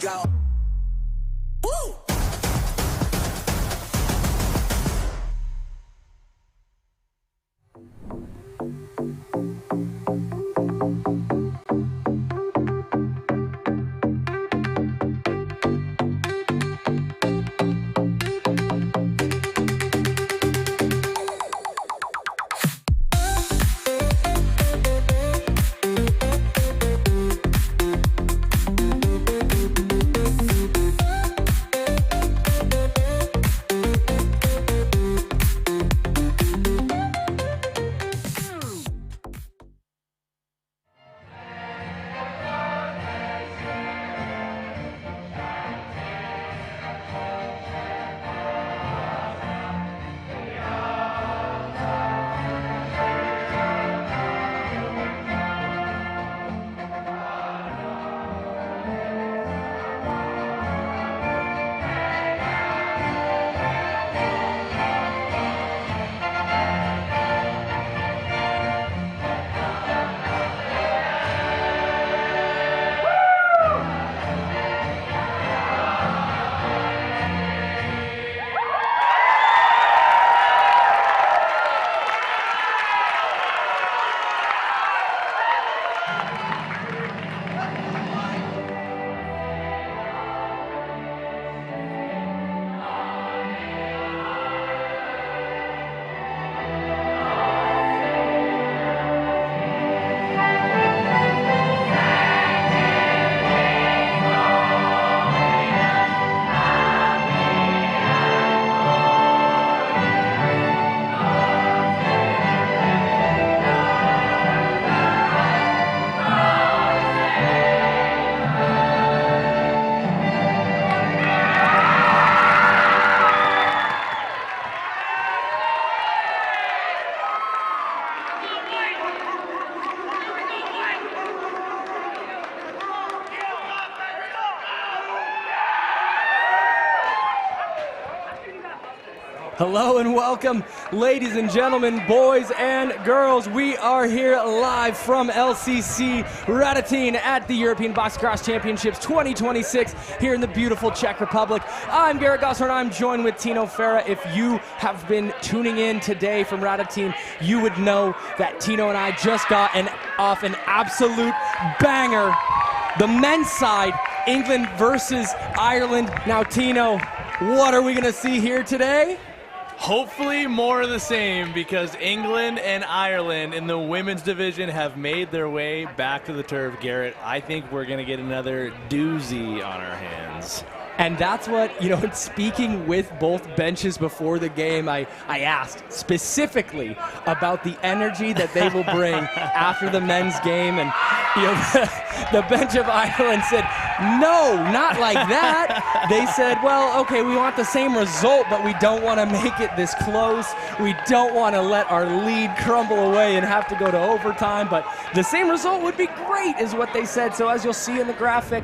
go. Woo! Hello and welcome, ladies and gentlemen, boys and girls. We are here live from LCC Radotín at the European Box Cross Championships 2026 here in the beautiful Czech Republic. I'm Garrett Gossard. I'm joined with Tino Farah. If you have been tuning in today from Radotín, you would know that Tino and I just got off an absolute banger. The men's side, England versus Ireland. Now, Tino, what are we going to see here today? Hopefully more of the same, because England and Ireland in the women's division have made their way back to the turf, Garrett. I think we're going to get another doozy on our hands. And that's what, speaking with both benches before the game, I asked specifically about the energy that they will bring after the men's game. And, the bench of Ireland said, no, not like that. They said, well, okay, we want the same result, but we don't want to make it this close. We don't want to let our lead crumble away and have to go to overtime, but the same result would be great, is what they said. So as you'll see in the graphic,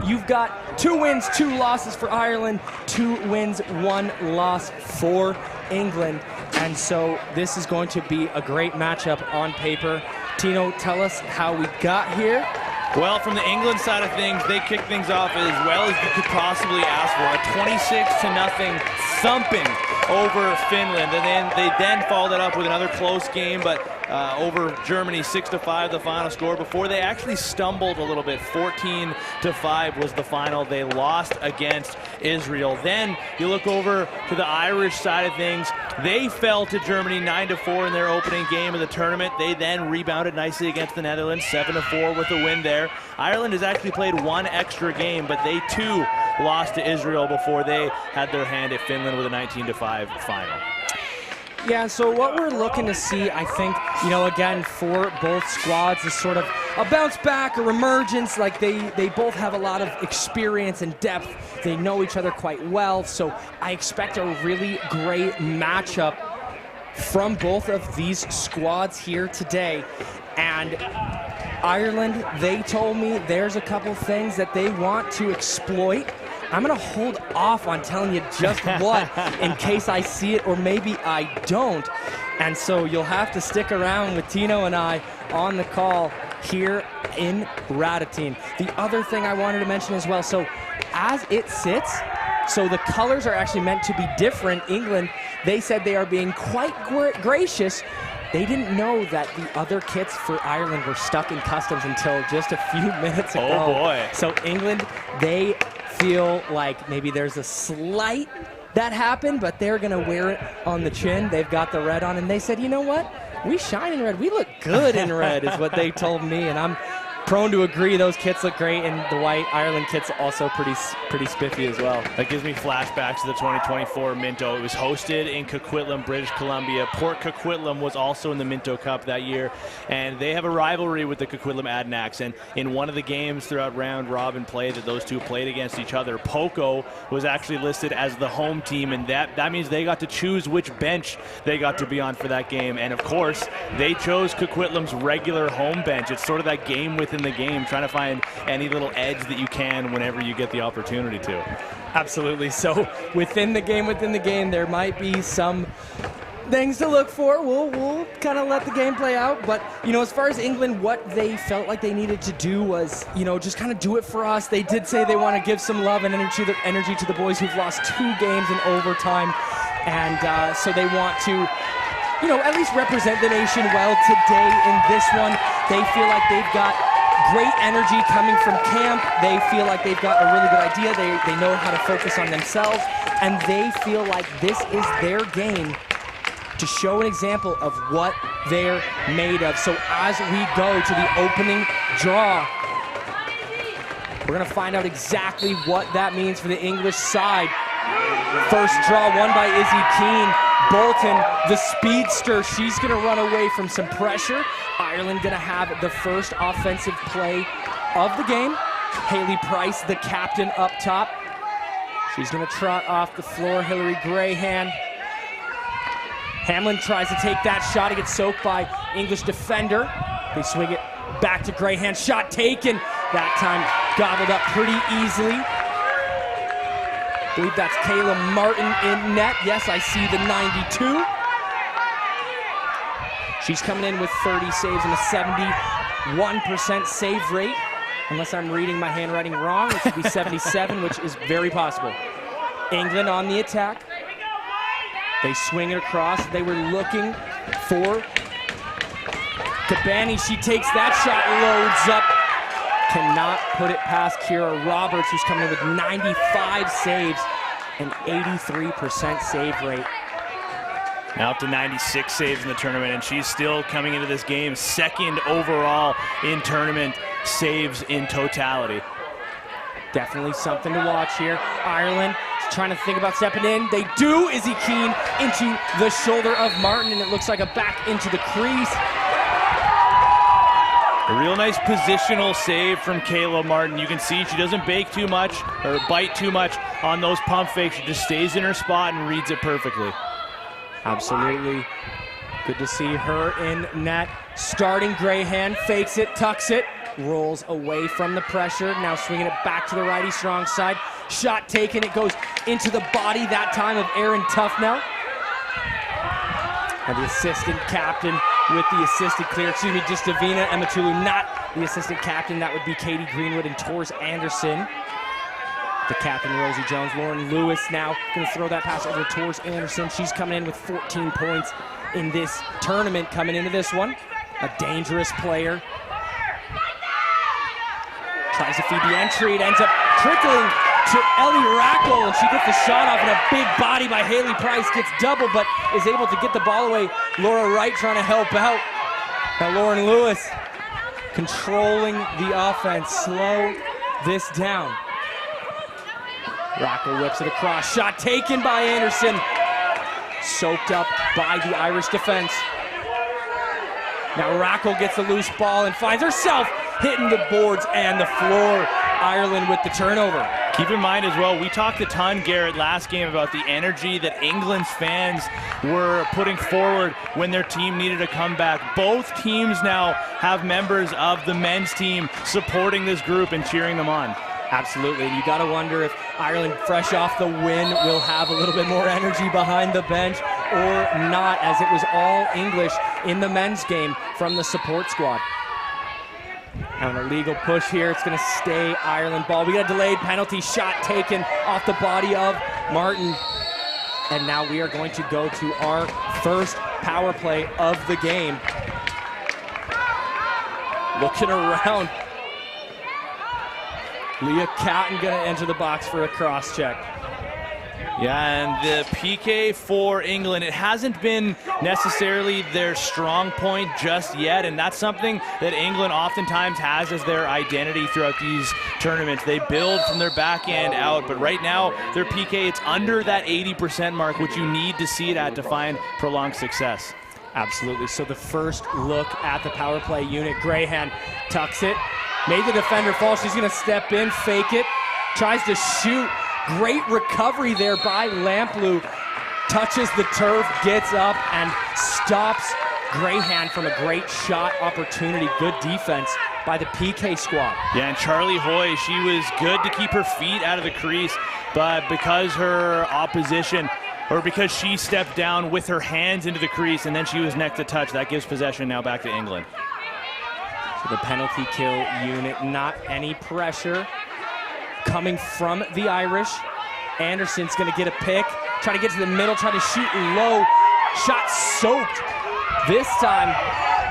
you've got 2 wins, 2 losses for Ireland, 2 wins, 1 loss for England. And so this is going to be a great matchup on paper. Tino, tell us how we got here. Well, from the England side of things, they kicked things off as well as you could possibly ask for. A 26-0 thumping over Finland, and then they followed it up with another close game, but over Germany, 6-5, the final score, before they actually stumbled a little bit. 14-5 was the final. They lost against Israel. Then you look over to the Irish side of things. They fell to Germany 9-4 in their opening game of the tournament. They then rebounded nicely against the Netherlands, 7-4 with a win there. Ireland has actually played 1 extra game, but they too lost to Israel before they had their hand at Finland with a 19-5 final. Yeah, so what we're looking to see, I think, again, for both squads is sort of a bounce back or emergence. Like they both have a lot of experience and depth. They know each other quite well. So I expect a really great matchup from both of these squads here today. And Ireland, they told me there's a couple things that they want to exploit. I'm going to hold off on telling you just what in case I see it or maybe I don't. And so you'll have to stick around with Tino and I on the call here in Radotín. The other thing I wanted to mention as well, so as it sits, so the colors are actually meant to be different. England, they said they are being quite gracious. They didn't know that the other kits for Ireland were stuck in customs until just a few minutes ago. Oh boy. So England, they feel like maybe there's a slight that happened, but they're gonna wear it on the chin. They've got the red on, and they said, you know what? We shine in red. We look good in red is what they told me, and I'm prone to agree. Those kits look great, and the white Ireland kit's also pretty spiffy as well. That gives me flashbacks to the 2024 Minto. It was hosted in Coquitlam, British Columbia. Port Coquitlam was also in the Minto Cup that year, and they have a rivalry with the Coquitlam Adanacs. And in one of the games throughout round robin play that those two played against each other, Poco was actually listed as the home team, and that means they got to choose which bench they got to be on for that game. And of course, they chose Coquitlam's regular home bench. It's sort of that game within the game, trying to find any little edge that you can whenever you get the opportunity to. Absolutely. So within the game, there might be some things to look for. We'll kind of let the game play out. But, you know, as far as England, what they felt like they needed to do was, you know, just kind of do it for us. They did say they want to give some love and energy to the boys who've lost 2 games in overtime. And so they want to, you know, at least represent the nation well today in this one. They feel like they've got great energy coming from camp. They feel like they've got a really good idea. They know how to focus on themselves, and they feel like this is their game to show an example of what they're made of. So as we go to the opening draw, we're going to find out exactly what that means for the English side. First draw won by Izzy Keane. Bolton, the speedster, she's going to run away from some pressure. Ireland going to have the first offensive play of the game. Haley Price, the captain, up top. She's going to trot off the floor. Hillary Graham. Hamlin tries to take that shot. It gets soaked by English defender. They swing it back to Graham. Shot taken. That time gobbled up pretty easily. I believe that's Kayla Martin in net. Yes, I see the 92. She's coming in with 30 saves and a 71% save rate. Unless I'm reading my handwriting wrong, it should be 77, which is very possible. England on the attack. They swing it across. They were looking for Cabani. She takes that shot, loads up. Cannot put it past Kira Roberts, who's coming in with 95 saves and 83% save rate. Now up to 96 saves in the tournament, and she's still coming into this game second overall in tournament saves in totality. Definitely something to watch here. Ireland is trying to think about stepping in. They do. Izzy Keane into the shoulder of Martin, and it looks like a back into the crease. A real nice positional save from Kayla Martin. You can see she doesn't bake too much or bite too much on those pump fakes. She just stays in her spot and reads it perfectly. Absolutely. Good to see her in net. Starting Graham, fakes it, tucks it, rolls away from the pressure. Now swinging it back to the righty strong side. Shot taken, it goes into the body that time of Erin Tufnell. And the assistant captain with the assisted clear, just Davina Ematulu, not the assistant captain. That would be Katie Greenwood and Tors Anderson. The captain, Rosie Jones. Lauren Lewis now going to throw that pass over to Tors Anderson. She's coming in with 14 points in this tournament coming into this one. A dangerous player. Tries to feed the entry. It ends up trickling to Ellie Rackle, and she gets the shot off, and a big body by Haley Price gets double, but is able to get the ball away. Laura Wright trying to help out. Now Lauren Lewis controlling the offense. Slow this down. Rackle whips it across. Shot taken by Anderson. Soaked up by the Irish defense. Now Rackle gets the loose ball and finds herself hitting the boards and the floor. Ireland with the turnover. Keep in mind as well, we talked a ton, Garrett, last game about the energy that England's fans were putting forward when their team needed a comeback. Both teams now have members of the men's team supporting this group and cheering them on. Absolutely, and you got to wonder if Ireland, fresh off the win, will have a little bit more energy behind the bench or not, as it was all English in the men's game from the support squad. Now an illegal push here. It's going to stay Ireland ball. We got a delayed penalty shot taken off the body of Martin. And now we are going to go to our first power play of the game. Looking around. Leah Catton going to enter the box for a cross check. Yeah, and the PK for England, it hasn't been necessarily their strong point just yet, and that's something that England oftentimes has as their identity throughout these tournaments. They build from their back end out, but right now their PK, it's under that 80% mark, which you need to see it at to find prolonged success. Absolutely. So the first look at the power play unit, Grahan tucks it, made the defender fall. She's going to step in, fake it, tries to shoot. Great recovery there by Lamplugh. Touches the turf, gets up, and stops Grahan from a great shot opportunity. Good defense by the PK squad. Yeah, and Charlie Hoy, she was good to keep her feet out of the crease, but because her opposition, or because she stepped down with her hands into the crease and then she was next to touch, that gives possession now back to England. So the penalty kill unit, not any pressure coming from the Irish. Anderson's going to get a pick, try to get to the middle, try to shoot low. Shot soaked this time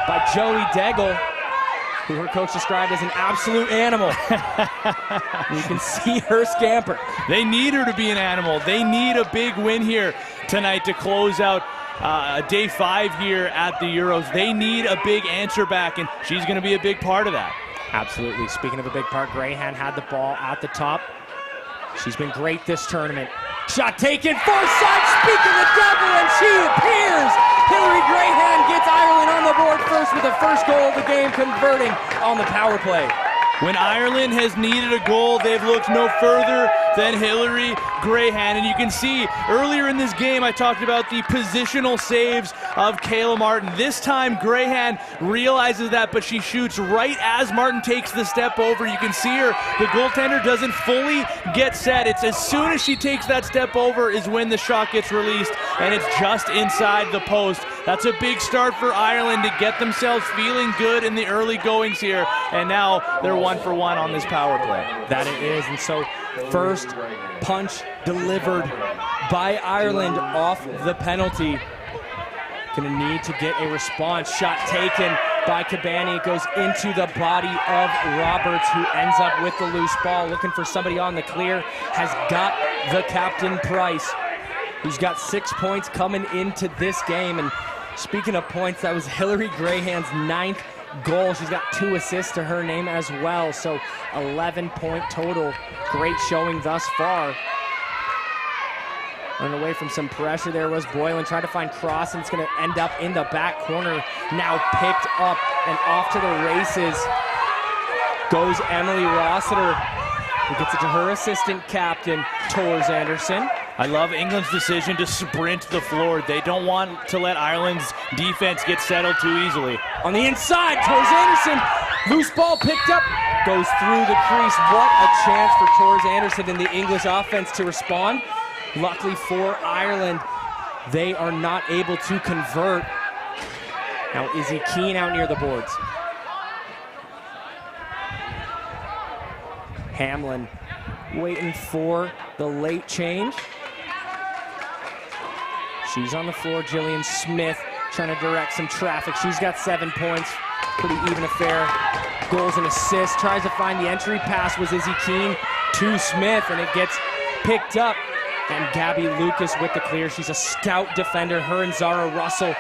by Joey Daigle, who her coach described as an absolute animal. You can see her scamper. They need her to be an animal. They need a big win here tonight to close out day 5 here at the Euros. They need a big answer back, and she's going to be a big part of that. Absolutely. Speaking of a big part, Grahan had the ball at the top. She's been great this tournament. Shot taken, far side, speaking the devil, and she appears. Hillary Grahan gets Ireland on the board first with the first goal of the game, converting on the power play. When Ireland has needed a goal, they've looked no further than Hillary Grahan. And you can see earlier in this game, I talked about the positional saves of Kayla Martin. This time, Grahan realizes that, but she shoots right as Martin takes the step over. You can see her, the goaltender doesn't fully get set. It's as soon as she takes that step over is when the shot gets released, and it's just inside the post. That's a big start for Ireland to get themselves feeling good in the early goings here. And now they're 1-for-1 on this power play. That it is, and so first punch delivered by Ireland off the penalty. Gonna need to get a response. Shot taken by Cabani. It goes into the body of Roberts, who ends up with the loose ball. Looking for somebody on the clear. Has got the captain Price, who's got 6 points coming into this game. And speaking of points, that was Hillary Grahan's 9th goal. She's got 2 assists to her name as well, so 11-point total. Great showing thus far. Running away from some pressure there was Boylan, trying to find Cross, and it's going to end up in the back corner. Now picked up and off to the races goes Emily Rossiter, who gets it to her assistant captain, Tors Anderson. I love England's decision to sprint the floor. They don't want to let Ireland's defense get settled too easily. On the inside, Tors Anderson, loose ball picked up, goes through the crease. What a chance for Tors Anderson in the English offense to respond. Luckily for Ireland, they are not able to convert. Now Izzy Keane out near the boards. Hamlin waiting for the late change. She's on the floor. Jillian Smith trying to direct some traffic. She's got 7 points. Pretty even affair. Goals and assists. Tries to find the entry pass was Izzy Keane to Smith, and it gets picked up. And Gabby Lucas with the clear. She's a stout defender. Her and Zara Russell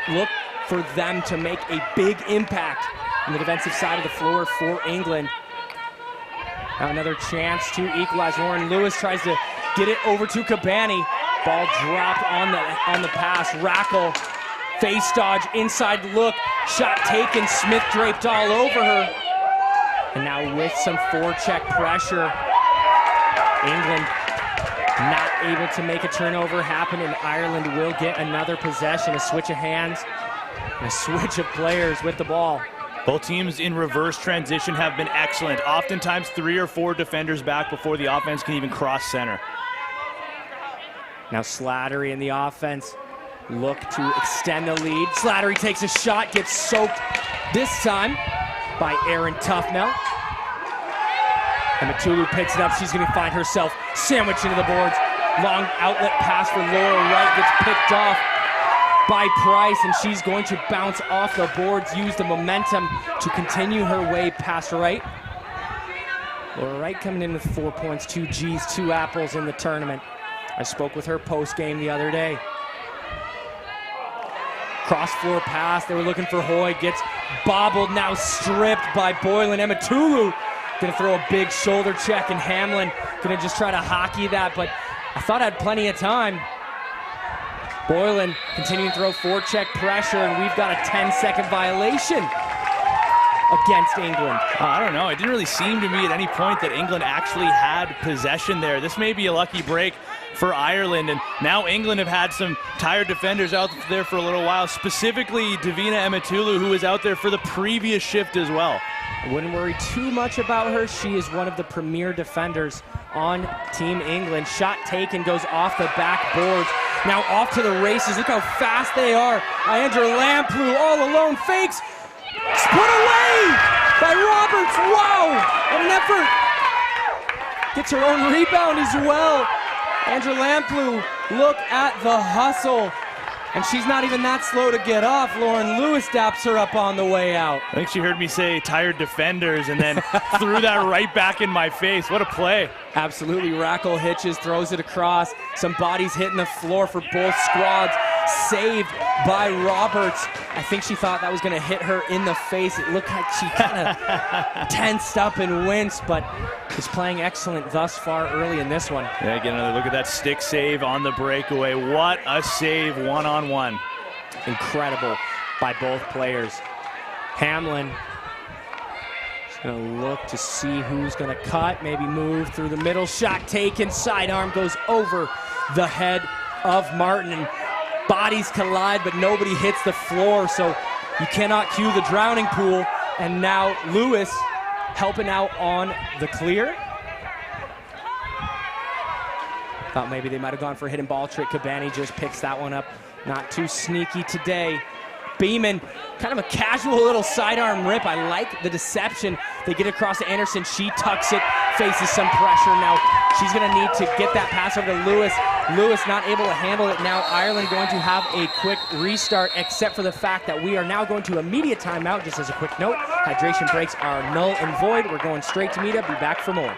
look for them to make a big impact on the defensive side of the floor for England. Now another chance to equalize. Lauren Lewis tries to get it over to Cabani. Ball dropped on the pass. Rackle, face dodge, inside look, shot taken. Smith draped all over her. And now with some forecheck pressure, England not able to make a turnover happen, and Ireland will get another possession. A switch of hands and a switch of players with the ball. Both teams in reverse transition have been excellent. Oftentimes 3 or 4 defenders back before the offense can even cross center. Now Slattery in the offense look to extend the lead. Slattery takes a shot, gets soaked this time by Aaron Tufnell. And Matulu picks it up. She's going to find herself sandwiched into the boards. Long outlet pass for Laura Wright gets picked off by Price, and she's going to bounce off the boards, use the momentum to continue her way past Wright. Laura Wright coming in with 4 points, 2 Gs, 2 apples in the tournament. I spoke with her post-game the other day. Cross-floor pass, they were looking for Hoy, gets bobbled, now stripped by Boylan. Emetulu gonna throw a big shoulder check, and Hamlin gonna just try to hockey that, but I thought I had plenty of time. Boylan continuing to throw forecheck pressure, and we've got a 10-second violation against England. I don't know. It didn't really seem to me at any point that England actually had possession there. This may be a lucky break for Ireland, and now England have had some tired defenders out there for a little while, specifically Davina Emetulu, who was out there for the previous shift as well. I wouldn't worry too much about her. She is one of the premier defenders on Team England. Shot taken, goes off the backboards. Now off to the races. Look how fast they are. Iandra Lamplugh all alone, fakes. Put away by Roberts. Wow, what an effort. Gets her own rebound as well. Iandra Lamplugh, look at the hustle. And she's not even that slow to get off. Lauren Lewis daps her up on the way out. I think she heard me say tired defenders and then threw that right back in my face. What a play. Absolutely. Rackle hitches, throws it across. Some bodies hitting the floor for both squads. Saved by Roberts. I think she thought that was going to hit her in the face. It looked like she kind of tensed up and winced, but is playing excellent thus far early in this one. Yeah, get another look at that stick save on the breakaway. What a save one-on-one. Incredible by both players. Hamlin is going to look to see who's going to cut, maybe move through the middle. Shot taken, sidearm goes over the head of Martin. And bodies collide, but nobody hits the floor, so you cannot cue the drowning pool. And now Lewis helping out on the clear. Thought maybe they might have gone for a hidden ball trick. Cabani just picks that one up. Not too sneaky today. Beeman, kind of a casual little sidearm rip. I like the deception. They get across to Anderson. She tucks it, faces some pressure. Now she's going to need to get that pass over to Lewis. Lewis not able to handle it. Now Ireland going to have a quick restart, except for the fact that we are now going to immediate timeout. Just as a quick note, hydration breaks are null and void. We're going straight to media. Be back for more.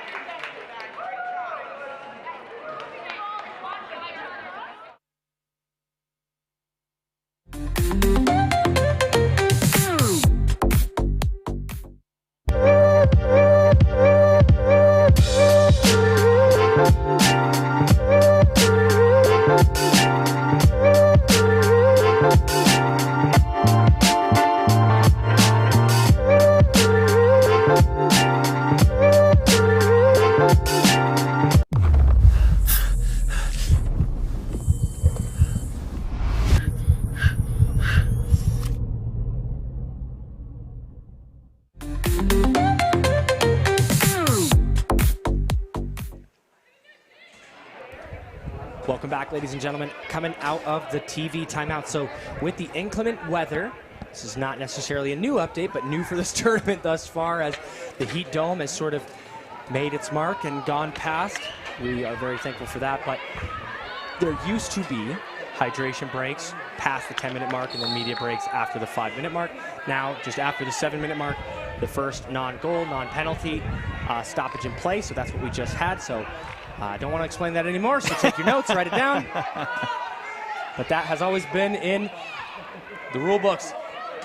Welcome back, ladies and gentlemen. Coming out of the TV timeout. So with the inclement weather, this is not necessarily a new update, but new for this tournament thus far, as the heat dome has sort of made its mark and gone past. We are very thankful for that, but there used to be hydration breaks past the 10-minute mark and then media breaks after the 5-minute mark. Now, just after the 7-minute mark, the first non-goal, non-penalty stoppage in play, so that's what we just had. So I don't want to explain that anymore, so take your notes, write it down. But that has always been in the rule books.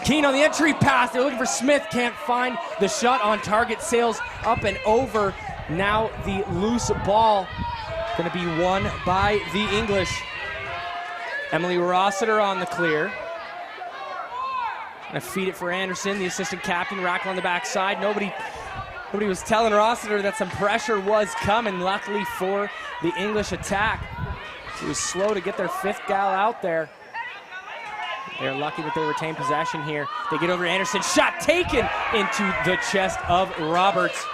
Keane on the entry pass. They're looking for Smith. Can't find the shot on target. Sails up and over. Now the loose ball going to be won by the English. Emily Rossiter on the clear. Going to feed it for Anderson, the assistant captain. Rackle on the backside. Nobody was telling Rossiter that some pressure was coming. Luckily for the English attack, it was slow to get their fifth gal out there. They're lucky that they retain possession here. They get over to Anderson. Shot taken into the chest of Roberts.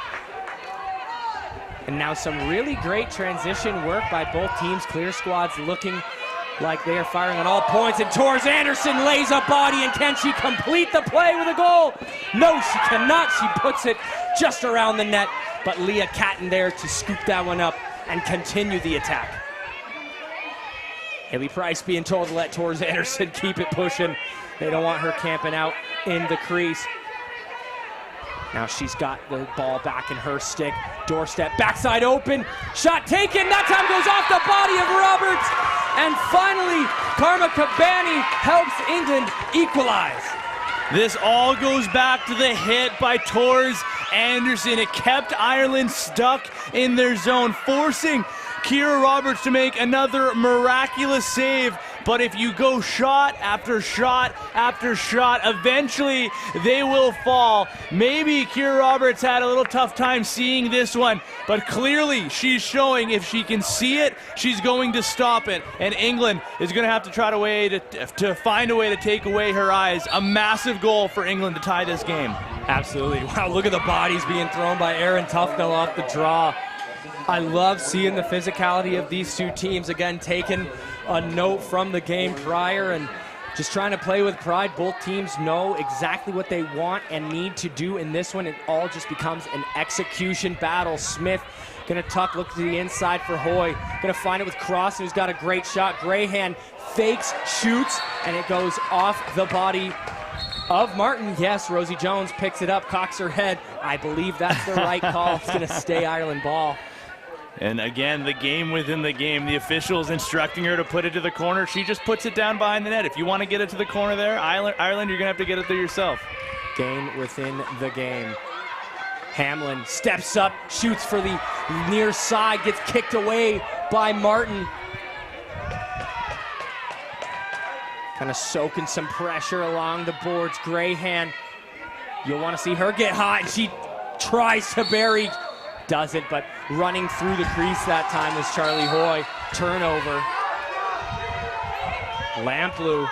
And now some really great transition work by both teams. Clear squads looking like they are firing on all points, and Torres Anderson lays a body, and can she complete the play with a goal? No, she cannot. She puts it just around the net, but Leah Catton there to scoop that one up and continue the attack. Haley Price being told to let Torres Anderson keep it pushing. They don't want her camping out in the crease. Now she's got the ball back in her stick. Doorstep, backside open, shot taken, that time goes off the body of Roberts. And finally, Karma Kabani helps England equalize. This all goes back to the hit by Torres Anderson. It kept Ireland stuck in their zone, forcing Kira Roberts to make another miraculous save. But if you go shot after shot after shot, eventually they will fall. Maybe Kira Roberts had a little tough time seeing this one, but clearly she's showing if she can see it, she's going to stop it. And England is going to have to try to find a way to take away her eyes. A massive goal for England to tie this game. Absolutely. Wow, look at the bodies being thrown by Erin Tufnell off the draw. I love seeing the physicality of these two teams. Again, taking a note from the game prior and just trying to play with pride. Both teams know exactly what they want and need to do in this one. It all just becomes an execution battle. Smith gonna tuck, look to the inside for Hoy. Gonna find it with Cross, who's got a great shot. Grayhan fakes, shoots, and it goes off the body of Martin. Yes, Rosie Jones picks it up, cocks her head. I believe that's the right call. It's gonna stay Ireland ball. And again, the game within the game. The officials instructing her to put it to the corner. She just puts it down behind the net. If you want to get it to the corner there, Ireland, you're going to have to get it there yourself. Game within the game. Hamlin steps up, shoots for the near side, gets kicked away by Martin. Kind of soaking some pressure along the boards. Grayhan, you'll want to see her get hot, and she tries to bury. Doesn't, but running through the crease that time was Charlie Hoy. Turnover. Lamplugh.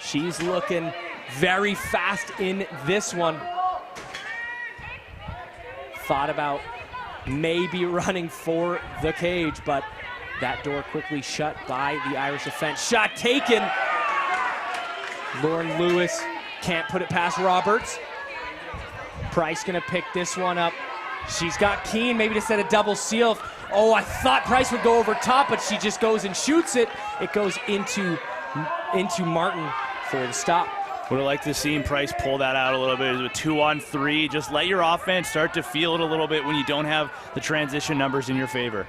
She's looking very fast in this one. Thought about maybe running for the cage, but that door quickly shut by the Irish defense. Shot taken. Lauren Lewis can't put it past Roberts. Price gonna pick this one up. She's got Keane, maybe to set a double seal. Oh, I thought Price would go over top, but she just goes and shoots it. It goes into Martin for the stop. Would have liked to see Price pull that out a little bit. It was a 2-on-3. Just let your offense start to feel it a little bit when you don't have the transition numbers in your favor.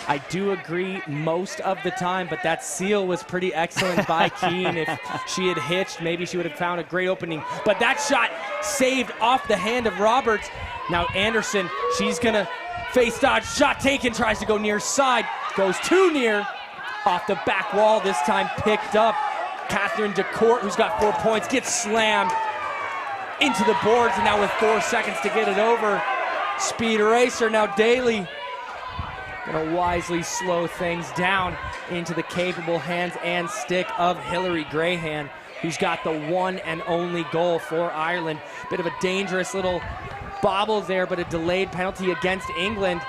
I do agree most of the time, but that seal was pretty excellent by Keane. If she had hitched, maybe she would have found a great opening. But that shot saved off the hand of Roberts. Now Anderson, she's gonna face dodge, shot taken, tries to go near side, goes too near, off the back wall, this time picked up. Catherine DeCourt, who's got 4 points, gets slammed into the boards, and now with 4 seconds to get it over, speed racer, now Daly gonna wisely slow things down into the capable hands and stick of Hillary Grayhan, who's got the one and only goal for Ireland. Bit of a dangerous little bobble there, but a delayed penalty against England.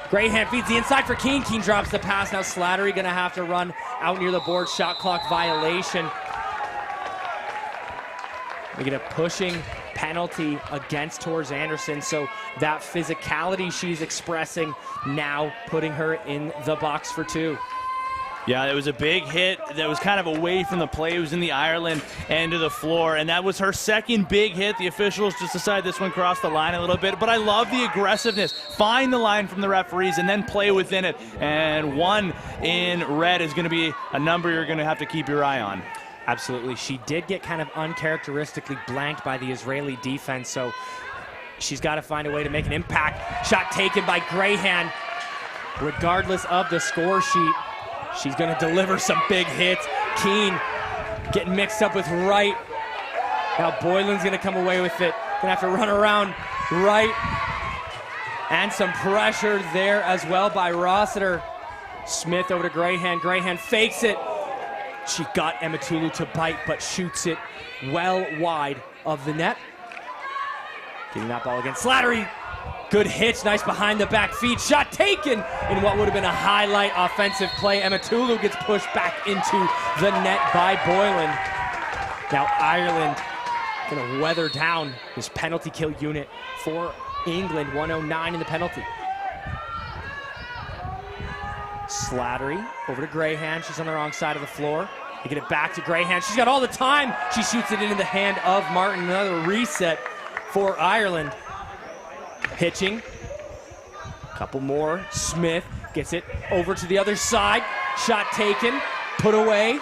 Grayhan feeds the inside for Keane. Keane drops the pass. Now Slattery gonna have to run out near the board. Shot clock violation. We get a pushing penalty against Torres Anderson, so that physicality she's expressing now putting her in the box for 2. Yeah, it was a big hit that was kind of away from the play. It was in the Ireland end of the floor, and that was her second big hit. The officials just decided this one crossed the line a little bit, but I love the aggressiveness. Find the line from the referees and then play within it, and 1 in red is going to be a number you're going to have to keep your eye on. Absolutely. She did get kind of uncharacteristically blanked by the Israeli defense, so she's got to find a way to make an impact. Shot taken by Grayhan. Regardless of the score sheet, she's going to deliver some big hits. Keane getting mixed up with Wright. Now Boylan's going to come away with it. Going to have to run around Wright. And some pressure there as well by Rossiter. Smith over to Grayhan. Grayhan fakes it. She got Ematulu to bite, but shoots it well wide of the net. Getting that ball again. Slattery Good hitch, nice behind the back feed. Shot taken in what would have been a highlight offensive play. Emetulu gets pushed back into the net by Boylan. Now Ireland gonna weather down this penalty kill unit for England. 109 in the penalty. Slattery over to Grayhan. She's on the wrong side of the floor. They get it back to Grayhan. She's got all the time. She shoots it into the hand of Martin. Another reset for Ireland. Pitching. Couple more. Smith gets it over to the other side. Shot taken. Put away.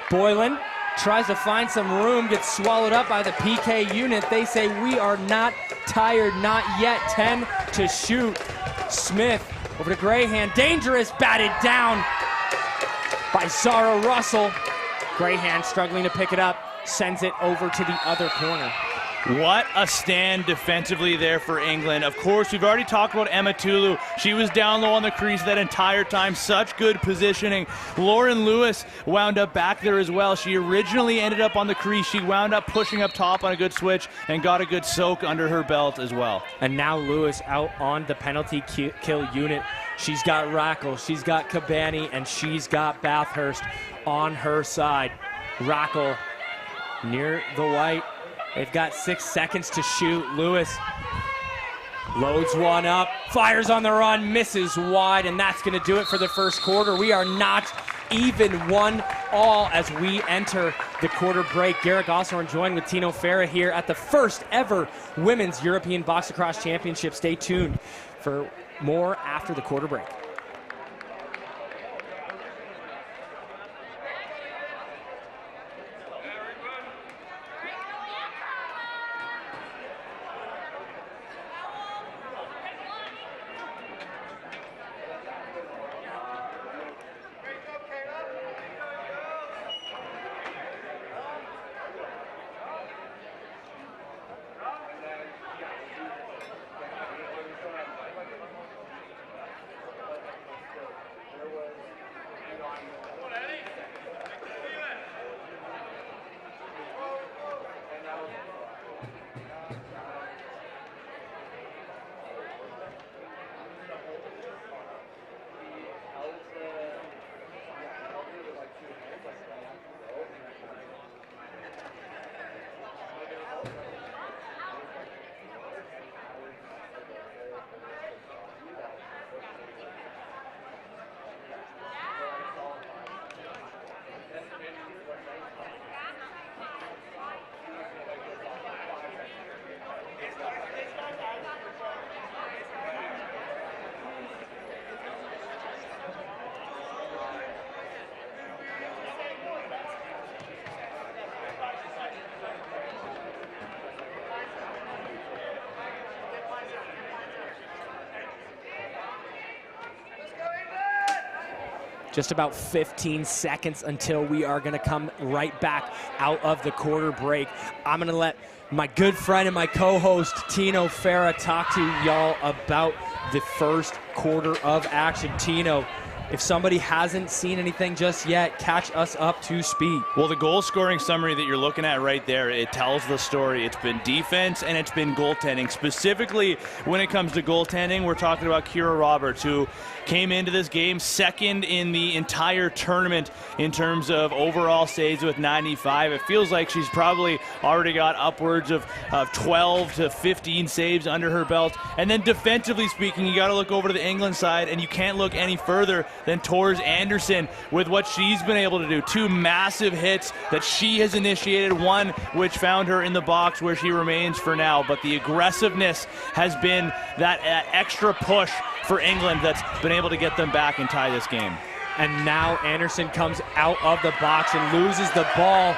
Boylan tries to find some room. Gets swallowed up by the PK unit. They say we are not tired. Not yet. 10 to shoot. Smith over to Grayhan. Dangerous. Batted down by Zara Russell. Grayhan struggling to pick it up. Sends it over to the other corner. What a stand defensively there for England. Of course, we've already talked about Emetulu. She was down low on the crease that entire time. Such good positioning. Lauren Lewis wound up back there as well. She originally ended up on the crease. She wound up pushing up top on a good switch and got a good soak under her belt as well. And now Lewis out on the penalty kill unit. She's got Rackle, she's got Cabani, and she's got Bathurst on her side. Rackle near the white. They've got 6 seconds to shoot. Lewis loads one up, fires on the run, misses wide, and that's going to do it for the first quarter. We are not even 1-all as we enter the quarter break. Garrett Gosselin joined with Tino Farah here at the first ever Women's European Box Lacrosse Championship. Stay tuned for more after the quarter break. Just about 15 seconds until we are going to come right back out of the quarter break. I'm going to let my good friend and my co-host Tino Farah talk to y'all about the first quarter of action. Tino, if somebody hasn't seen anything just yet, catch us up to speed. Well, the goal scoring summary that you're looking at right there, it tells the story. It's been defense and it's been goaltending. Specifically, when it comes to goaltending, we're talking about Kira Roberts, who came into this game second in the entire tournament in terms of overall saves with 95. It feels like she's probably already got upwards of 12 to 15 saves under her belt. And then defensively speaking, you got to look over to the England side, and you can't look any further than Tors Anderson with what she's been able to do. 2 massive hits that she has initiated, one which found her in the box where she remains for now. But the aggressiveness has been that extra push for England that's been able to get them back and tie this game. And now Anderson comes out of the box and loses the ball.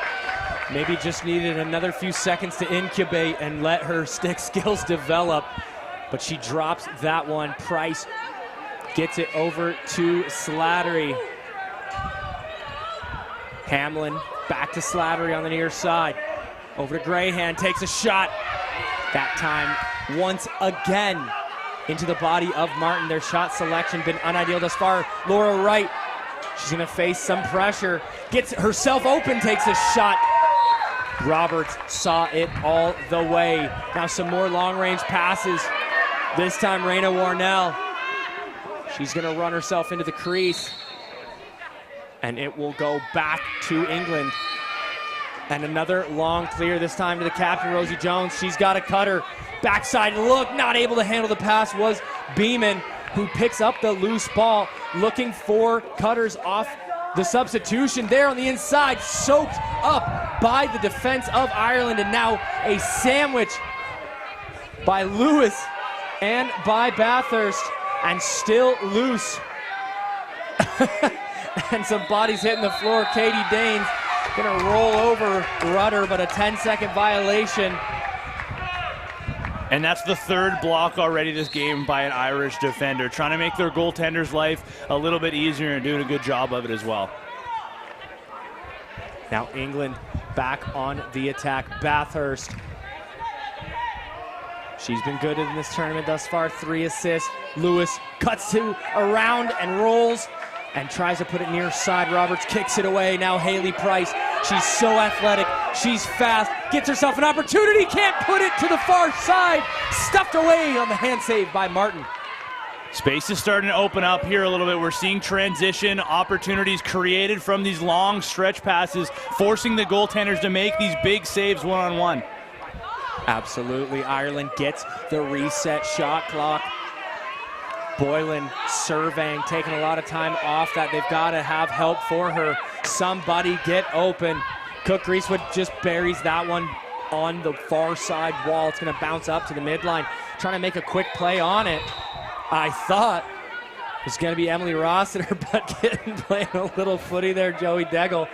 Maybe just needed another few seconds to incubate and let her stick skills develop. But she drops that one. Price gets it over to Slattery. Hamlin back to Slattery on the near side. Over to Grayhan, takes a shot. That time, once again, into the body of Martin. Their shot selection been unideal thus far. Laura Wright, she's gonna face some pressure. Gets herself open, takes a shot. Roberts saw it all the way. Now some more long-range passes. This time, Raina Warnell. She's going to run herself into the crease. And it will go back to England. And another long clear, this time to the captain, Rosie Jones. She's got a cutter. Backside look, not able to handle the pass was Beeman, who picks up the loose ball, looking for cutters off the substitution there on the inside, soaked up by the defense of Ireland, and now a sandwich by Lewis and by Bathurst, and still loose. And some bodies hitting the floor. Katie Danes gonna roll over Rudder, but a 10-second violation. And that's the third block already this game by an Irish defender, trying to make their goaltender's life a little bit easier and doing a good job of it as well. Now England back on the attack. Bathurst. She's been good in this tournament thus far, 3 assists. Lewis cuts to around and rolls and tries to put it near side. Roberts kicks it away. Now Haley Price. She's so athletic. She's fast. Gets herself an opportunity. Can't put it to the far side. Stuffed away on the hand save by Martin. Space is starting to open up here a little bit. We're seeing transition opportunities created from these long stretch passes, forcing the goaltenders to make these big saves one-on-one. Absolutely. Ireland gets the reset shot clock. Boylan surveying, taking a lot of time off that. They've got to have help for her. Somebody get open. Cook Greasewood just buries that one on the far side wall. It's going to bounce up to the midline. Trying to make a quick play on it. I thought it was going to be Emily Rossiter, but playing a little footy there, Joey Deggle.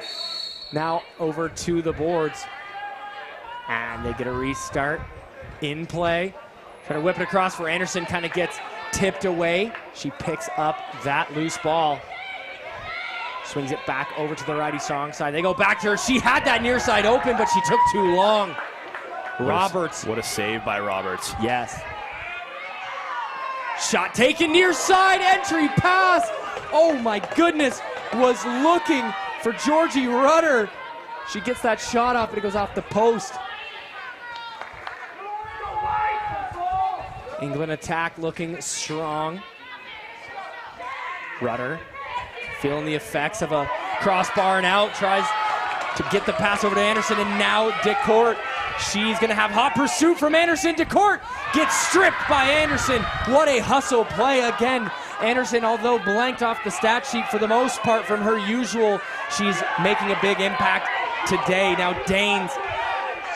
Now over to the boards. And they get a restart in play. Trying to whip it across for Anderson, kind of gets tipped away. She picks up that loose ball. Swings it back over to the righty strong side. They go back to her. She had that near side open, but she took too long. Roberts. What a save by Roberts. Yes. Shot taken near side, entry pass. Oh my goodness. Was looking for Georgie Rudder. She gets that shot off, but it goes off the post. England attack looking strong. Rudder feeling the effects of a crossbar and out. Tries to get the pass over to Anderson, and now DeCourt. She's going to have hot pursuit from Anderson. DeCourt gets stripped by Anderson. What a hustle play again. Anderson, although blanked off the stat sheet for the most part from her usual, she's making a big impact today. Now Danes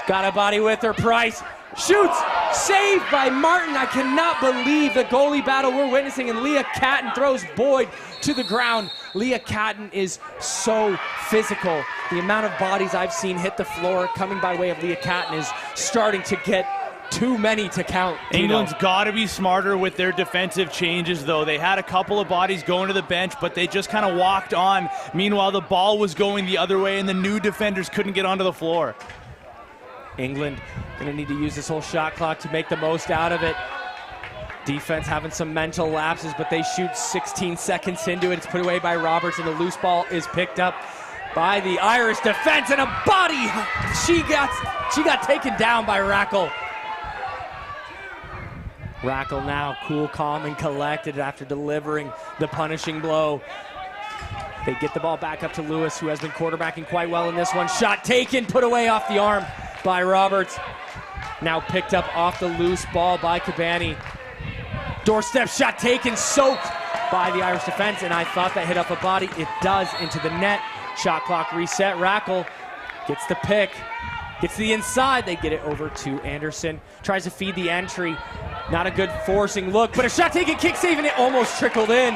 got a body with her. Price shoots, saved by Martin. I cannot believe the goalie battle we're witnessing, and Leah Catton throws Boyd to the ground. Leah Catton is so physical. The amount of bodies I've seen hit the floor coming by way of Leah Catton is starting to get too many to count. England's got to be smarter with their defensive changes, though. They had a couple of bodies going to the bench, but they just kind of walked on. Meanwhile, the ball was going the other way, and the new defenders couldn't get onto the floor. England going to need to use this whole shot clock to make the most out of it. Defense having some mental lapses, but they shoot 16 seconds into it. It's put away by Roberts, and the loose ball is picked up by the Irish defense, and a body. She got taken down by Rackle. Rackle now cool, calm, and collected after delivering the punishing blow. They get the ball back up to Lewis, who has been quarterbacking quite well in this one. Shot taken, put away off the arm by Roberts. Now picked up off the loose ball by Cabani. Doorstep shot taken, soaked by the Irish defense, and I thought that hit up a body. It does, into the net. Shot clock reset. Rackle gets the pick, gets the inside. They get it over to Anderson. Tries to feed the entry. Not a good forcing look, but a shot taken, kick save, and it almost trickled in.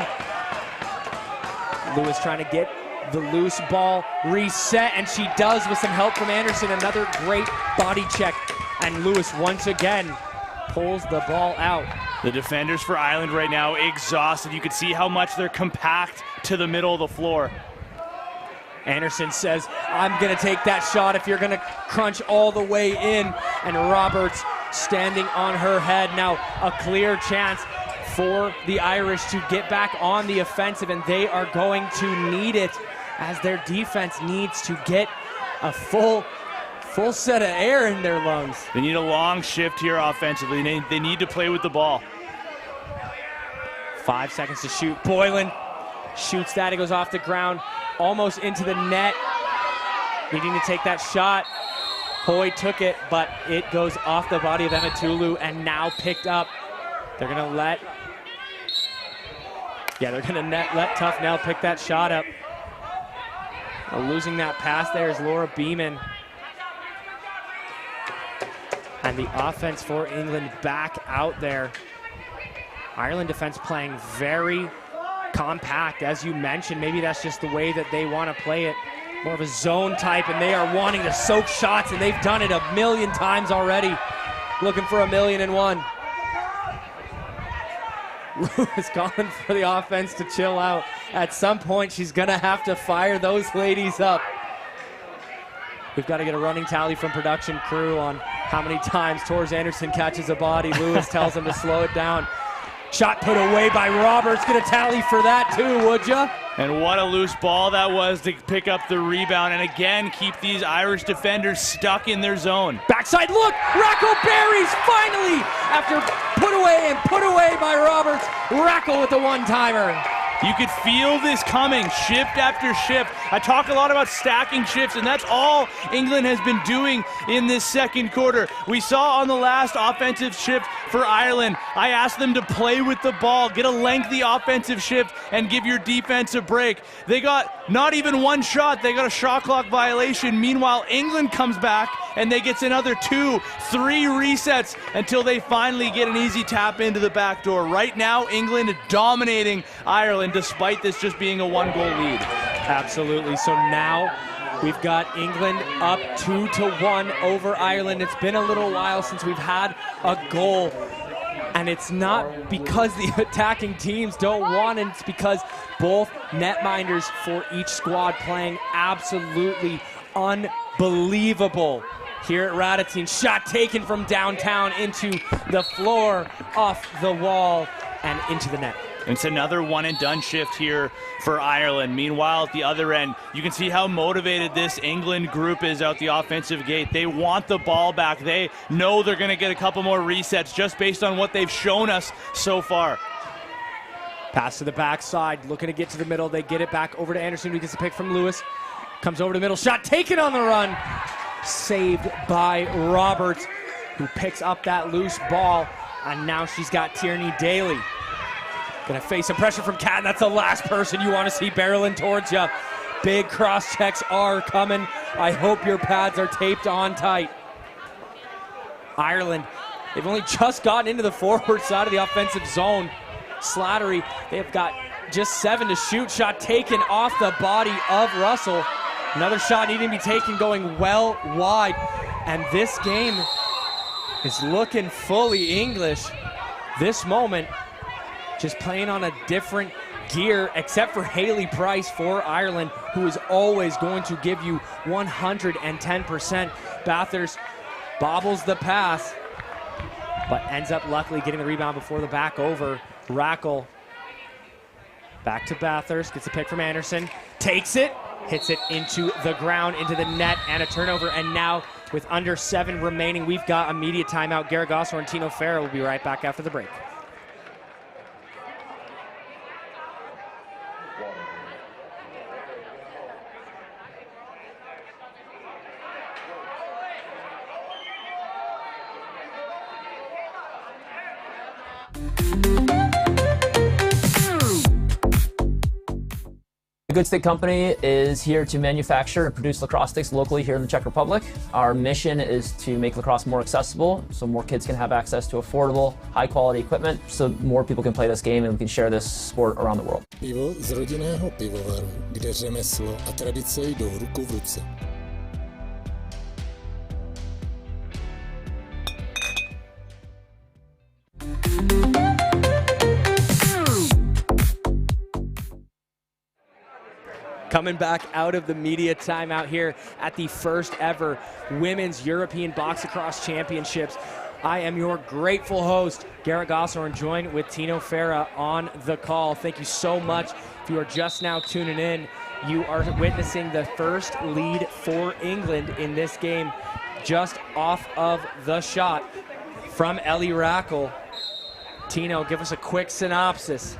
Lewis trying to get the loose ball reset, and she does with some help from Anderson. Another great body check, and Lewis once again pulls the ball out. The defenders for Ireland right now exhausted. You can see how much they're compact to the middle of the floor. Anderson says, I'm going to take that shot if you're going to crunch all the way in. And Roberts standing on her head. Now a clear chance for the Irish to get back on the offensive, and they are going to need it as their defense needs to get a full set of air in their lungs. They need a long shift here offensively. They need to play with the ball. 5 seconds to shoot. Boylan shoots that. It goes off the ground, almost into the net. Needing to take that shot. Hoy took it, but it goes off the body of Emetulu and now picked up. They're going to let Tough Nell pick that shot up. Losing that pass there is Laura Beeman. And the offense for England back out there. Ireland defense playing very compact, as you mentioned. Maybe that's just the way that they want to play it. More of a zone type, and they are wanting to soak shots, and they've done it a million times already. Looking for 1,000,001. Lewis calling for the offense to chill out. At some point, she's going to have to fire those ladies up. We've got to get a running tally from production crew on how many times Tors Anderson catches a body. Lewis tells him to slow it down. Shot put away by Roberts. Get a tally for that too, would ya? And what a loose ball that was to pick up the rebound and again keep these Irish defenders stuck in their zone. Backside look, Rackle buries finally after put away by Roberts. Rackle with the one-timer. You could feel this coming, shift after shift. I talk a lot about stacking shifts, and that's all England has been doing in this second quarter. We saw on the last offensive shift for Ireland, I asked them to play with the ball, get a lengthy offensive shift, and give your defense a break. They got not even one shot, they got a shot clock violation. Meanwhile, England comes back, and they get another 2, 3 resets until they finally get an easy tap into the back door. Right now, England is dominating Ireland, despite this just being a 1-goal lead. Absolutely. So now we've got England up 2-1 over Ireland. It's been a little while since we've had a goal. And it's not because the attacking teams don't want it. It's because both netminders for each squad playing absolutely unbelievable. Here at Radotín, shot taken from downtown into the floor, off the wall, and into the net. It's another one-and-done shift here for Ireland. Meanwhile, at the other end, you can see how motivated this England group is out the offensive gate. They want the ball back. They know they're going to get a couple more resets just based on what they've shown us so far. Pass to the backside, looking to get to the middle. They get it back over to Anderson, who gets a pick from Lewis. Comes over to the middle, shot taken on the run. Saved by Roberts, who picks up that loose ball. And now she's got Tierney Daly. Gonna face some pressure from Cat, and that's the last person you want to see barreling towards you. Big cross checks are coming. I hope your pads are taped on tight. Ireland, they've only just gotten into the forward side of the offensive zone. Slattery, they've got just 7 to shoot. Shot taken off the body of Russell. Another shot needing to be taken, going well wide. And this game is looking fully English. This moment, just playing on a different gear, except for Haley Price for Ireland, who is always going to give you 110%. Bathurst bobbles the pass, but ends up luckily getting the rebound before the back over. Rackle back to Bathurst, gets a pick from Anderson, takes it, hits it into the ground, into the net, and a turnover. And now, with under 7 remaining, we've got a media timeout. Garrett Gosselaar and Tino Farah will be right back after the break. The Good Stick Company is here to manufacture and produce lacrosse sticks locally here in the Czech Republic. Our mission is to make lacrosse more accessible so more kids can have access to affordable, high-quality equipment so more people can play this game and we can share this sport around the world. Pivo z rodinného pivovaru, kde řemeslo a tradice jdou ruku v ruce. Coming back out of the media timeout here at the first ever Women's European Box Lacrosse Championships. I am your grateful host, Garrett Gosselaar, and joined with Tino Farah on the call. Thank you so much. If you are just now tuning in, you are witnessing the first lead for England in this game, just off of the shot from Ellie Rackle. Tino, give us a quick synopsis.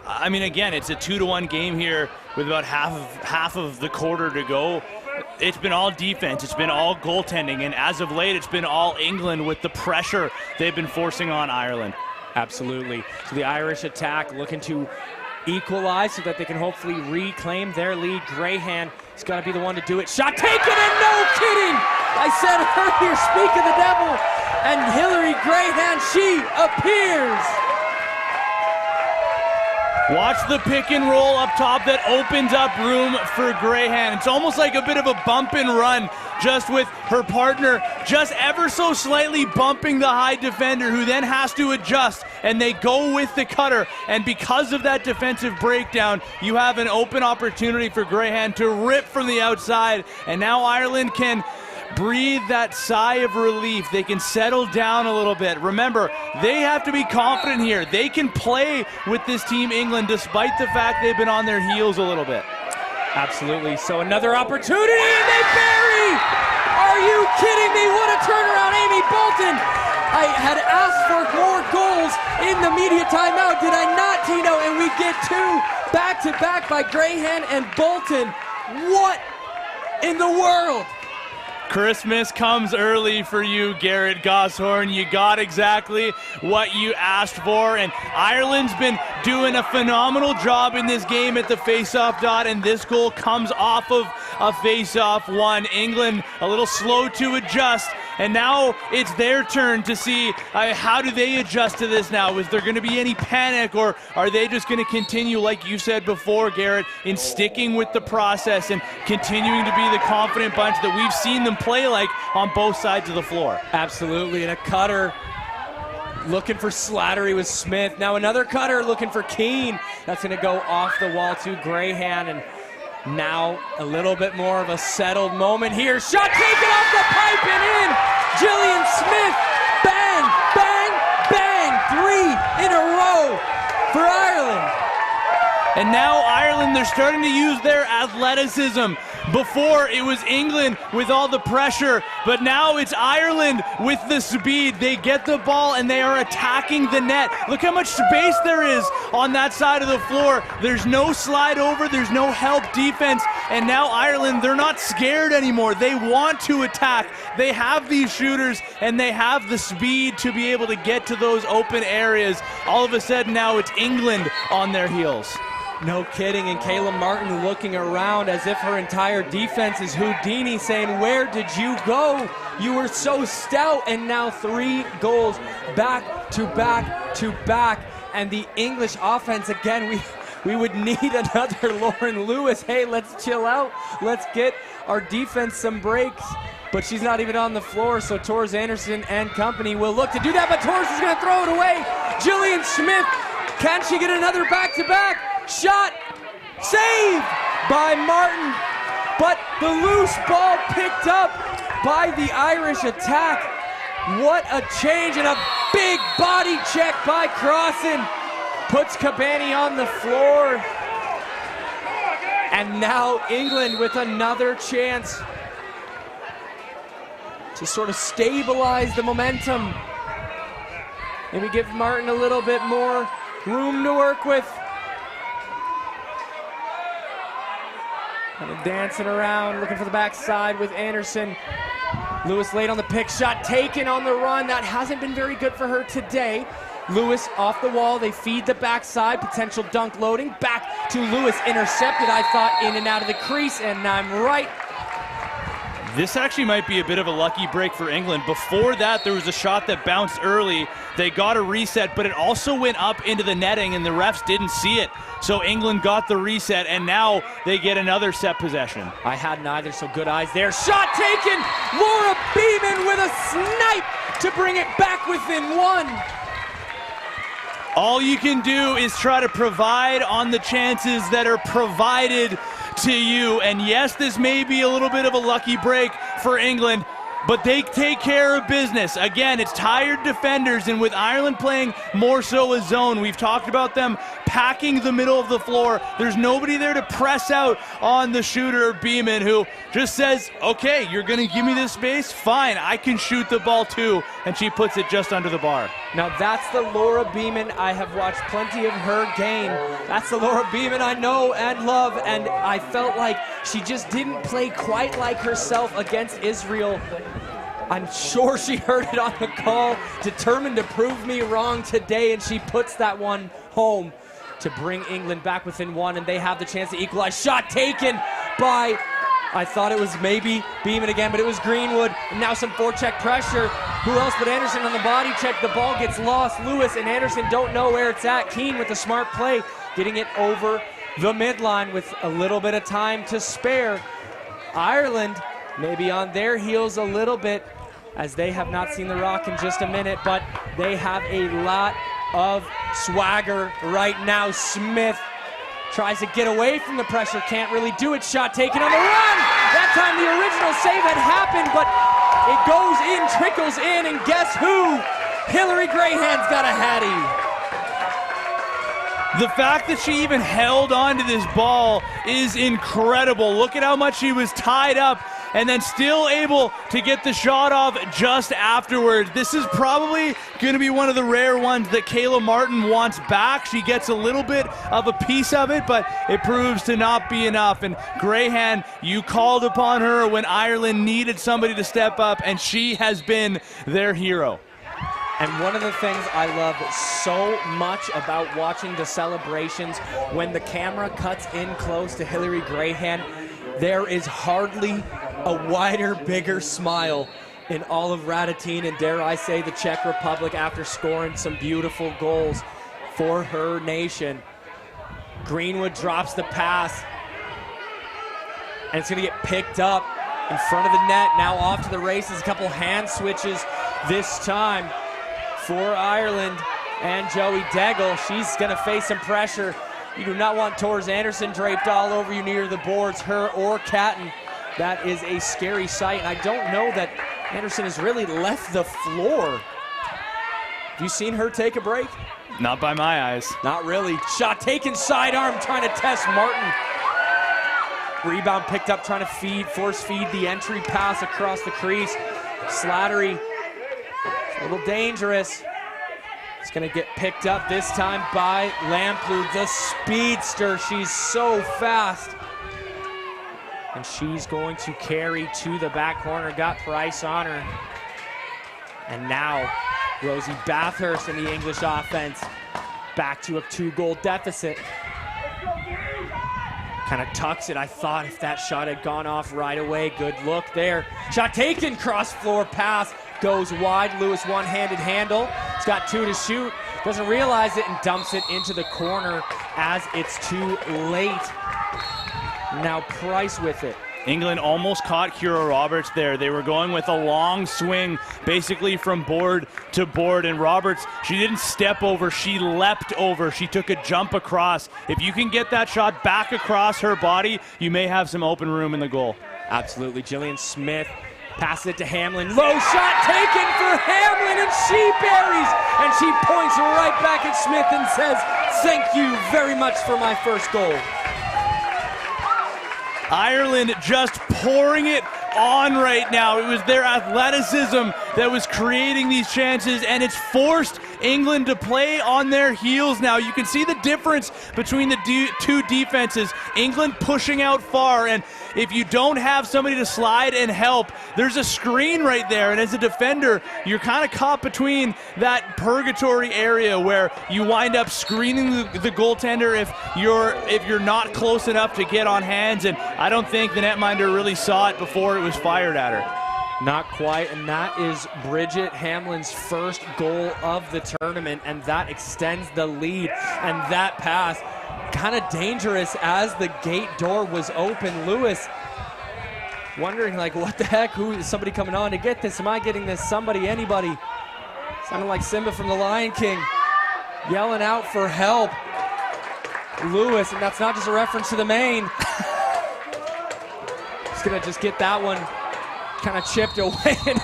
I mean, again, it's a 2-1 game here with about half of the quarter to go. It's been all defense, it's been all goaltending, and as of late, it's been all England with the pressure they've been forcing on Ireland. Absolutely. So the Irish attack looking to equalize so that they can hopefully reclaim their lead. Grahan is going to be the one to do it. Shot taken, and no kidding! I said earlier, speak of the devil, and Hillary Grahan, she appears. Watch the pick and roll up top that opens up room for Grahan. It's almost like a bit of a bump and run, just with her partner just ever so slightly bumping the high defender, who then has to adjust, and they go with the cutter. And because of that defensive breakdown, you have an open opportunity for Grahan to rip from the outside, and now Ireland can breathe that sigh of relief. They can settle down a little bit. Remember, they have to be confident here. They can play with this team England despite the fact they've been on their heels a little bit. Absolutely. So another opportunity, and they bury! Are you kidding me? What a turnaround, Amy Bolton! I had asked for more goals in the media timeout, did I not, Tino? And we get two back-to-back by Grahan and Bolton. What in the world? Christmas comes early for you, Garrett Goshorn. You got exactly what you asked for, and Ireland's been doing a phenomenal job in this game at the face-off dot, and this goal comes off of a face-off one. England a little slow to adjust, and now it's their turn to see how do they adjust to this now. Is there going to be any panic, or are they just going to continue, like you said before, Garrett, in sticking with the process and continuing to be the confident bunch that we've seen them play like on both sides of the floor? Absolutely, and a cutter looking for Slattery with Smith. Now another cutter looking for Keane. That's going to go off the wall to Grahan, and now a little bit more of a settled moment here. Shot taken off the pipe and in. Gillian Smith, bang, bang, bang, 3 in a row for Ireland. And now Ireland, they're starting to use their athleticism. Before, it was England with all the pressure, but now it's Ireland with the speed. They get the ball and they are attacking the net. Look how much space there is on that side of the floor. There's no slide over, there's no help defense, and now Ireland, they're not scared anymore. They want to attack. They have these shooters and they have the speed to be able to get to those open areas. All of a sudden now it's England on their heels. No kidding, and Kayla Martin looking around as if her entire defense is Houdini, saying, where did you go? You were so stout, and now 3 goals back to back to back. And the English offense, again, we would need another Lauren Lewis. Hey, let's chill out. Let's get our defense some breaks. But she's not even on the floor, so Tors Anderson and company will look to do that, but Tors is going to throw it away. Gillian Smith, can she get another back-to-back? Shot saved by Martin, but the loose ball picked up by the Irish attack. What a change, and a big body check by Crossan puts Cabani on the floor. And now England with another chance to sort of stabilize the momentum. Maybe give Martin a little bit more room to work with. Kind of dancing around, looking for the backside with Anderson. Lewis late on the pick, shot taken on the run. That hasn't been very good for her today. Lewis off the wall, they feed the backside, potential dunk loading. Back to Lewis, intercepted, I thought, in and out of the crease, and I'm right. This actually might be a bit of a lucky break for England. Before that, there was a shot that bounced early. They got a reset, but it also went up into the netting, and the refs didn't see it. So England got the reset, and now they get another set possession. I had neither, so good eyes there. Shot taken! Laura Beeman with a snipe to bring it back within 1. All you can do is try to provide on the chances that are provided to you. And yes, this may be a little bit of a lucky break for England, but they take care of business. Again, it's tired defenders, and with Ireland playing more so a zone, we've talked about them packing the middle of the floor. There's nobody there to press out on the shooter, Beeman, who just says, okay, you're going to give me this space? Fine, I can shoot the ball too. And she puts it just under the bar. Now that's the Laura Beeman. I have watched plenty of her game. That's the Laura Beeman I know and love, and I felt like she just didn't play quite like herself against Israel. I'm sure she heard it on the call, determined to prove me wrong today, and she puts that one home to bring England back within one, and they have the chance to equalize. Shot taken by, I thought it was maybe Beeman again, but it was Greenwood. And now some forecheck pressure. Who else but Anderson on the body check? The ball gets lost. Lewis and Anderson don't know where it's at. Keane with a smart play, getting it over the midline with a little bit of time to spare. Ireland maybe on their heels a little bit, as they have not seen the Rock in just a minute, but they have a lot of swagger right now. Smith tries to get away from the pressure, can't really do it. Shot taken on the run. That time the original save had happened, but it goes in, trickles in, and guess who? Hillary Graham's got a hattie. The fact that she even held on to this ball is incredible. Look at how much she was tied up and then still able to get the shot off just afterwards. This is probably going to be one of the rare ones that Kayla Martin wants back. She gets a little bit of a piece of it, but it proves to not be enough. And Grahan, you called upon her when Ireland needed somebody to step up, and she has been their hero. And one of the things I love so much about watching the celebrations, when the camera cuts in close to Hillary Grahan, there is hardly a wider, bigger smile in all of Radotín, and dare I say the Czech Republic, after scoring some beautiful goals for her nation. Greenwood drops the pass, and it's going to get picked up in front of the net. Now off to the races, a couple hand switches this time for Ireland and Joey Degel. She's going to face some pressure. You do not want Tors Anderson draped all over you near the boards, her or Catton. That is a scary sight, and I don't know that Anderson has really left the floor. Have you seen her take a break? Not by my eyes. Not really. Shot taken, sidearm, trying to test Martin. Rebound picked up, trying to force feed the entry pass across the crease. Slattery, a little dangerous. It's going to get picked up this time by Lamplugh, the speedster. She's so fast. And she's going to carry to the back corner. Got Price on her. And now Rosie Bathurst in the English offense. Back to a 2-goal deficit. Kind of tucks it. I thought if that shot had gone off right away. Good look there. Shot taken, cross floor pass. Goes wide. Lewis one-handed handle. He's got 2 to shoot. Doesn't realize it and dumps it into the corner as it's too late. Now Price with it. England almost caught Kira Roberts there. They were going with a long swing, basically from board to board, and Roberts, she didn't step over, she leapt over. She took a jump across. If you can get that shot back across her body, you may have some open room in the goal. Absolutely. Jillian Smith passes it to Hamlin. Low shot taken for Hamlin, and she buries, and she points right back at Smith and says, "Thank you very much for my first goal." Ireland just pouring it on right now. It was their athleticism that was creating these chances, and it's forced England to play on their heels now. You can see the difference between the two defenses. England pushing out far, and if you don't have somebody to slide and help, there's a screen right there, and as a defender, you're kind of caught between that purgatory area where you wind up screening the goaltender if you're not close enough to get on hands, and I don't think the netminder really saw it before it was fired at her. Not quite, and that is Bridget Hamlin's first goal of the tournament, and that extends the lead. And that pass, kind of dangerous as the gate door was open. Lewis wondering, like, what the heck? Who is somebody coming on to get this? Am I getting this? Somebody, anybody? Sounded like Simba from The Lion King, yelling out for help. Lewis, and that's not just a reference to the main. He's gonna just get that one kind of chipped away, and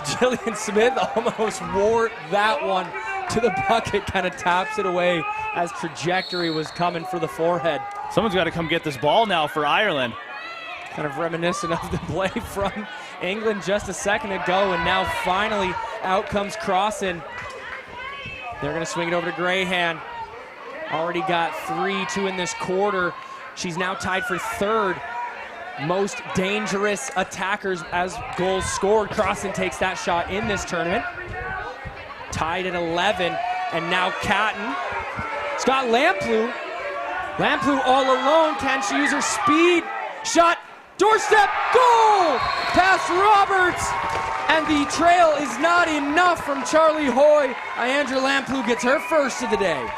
Jillian Smith almost wore that one to the bucket, kind of taps it away as trajectory was coming for the forehead. Someone's got to come get this ball now for Ireland. Kind of reminiscent of the play from England just a second ago, and now finally out comes Crossan. They're going to swing it over to Grahan. Already got 3-2 in this quarter. She's now tied for third most dangerous attackers as goals scored. Crossan takes that shot in this tournament. Tied at 11, and now Catton. It's got Lamplugh. Lamplugh all alone. Can she use her speed? Shot, doorstep, goal! Past Roberts, and the trail is not enough from Charlie Hoy. Iandra Lamplugh gets her first of the day.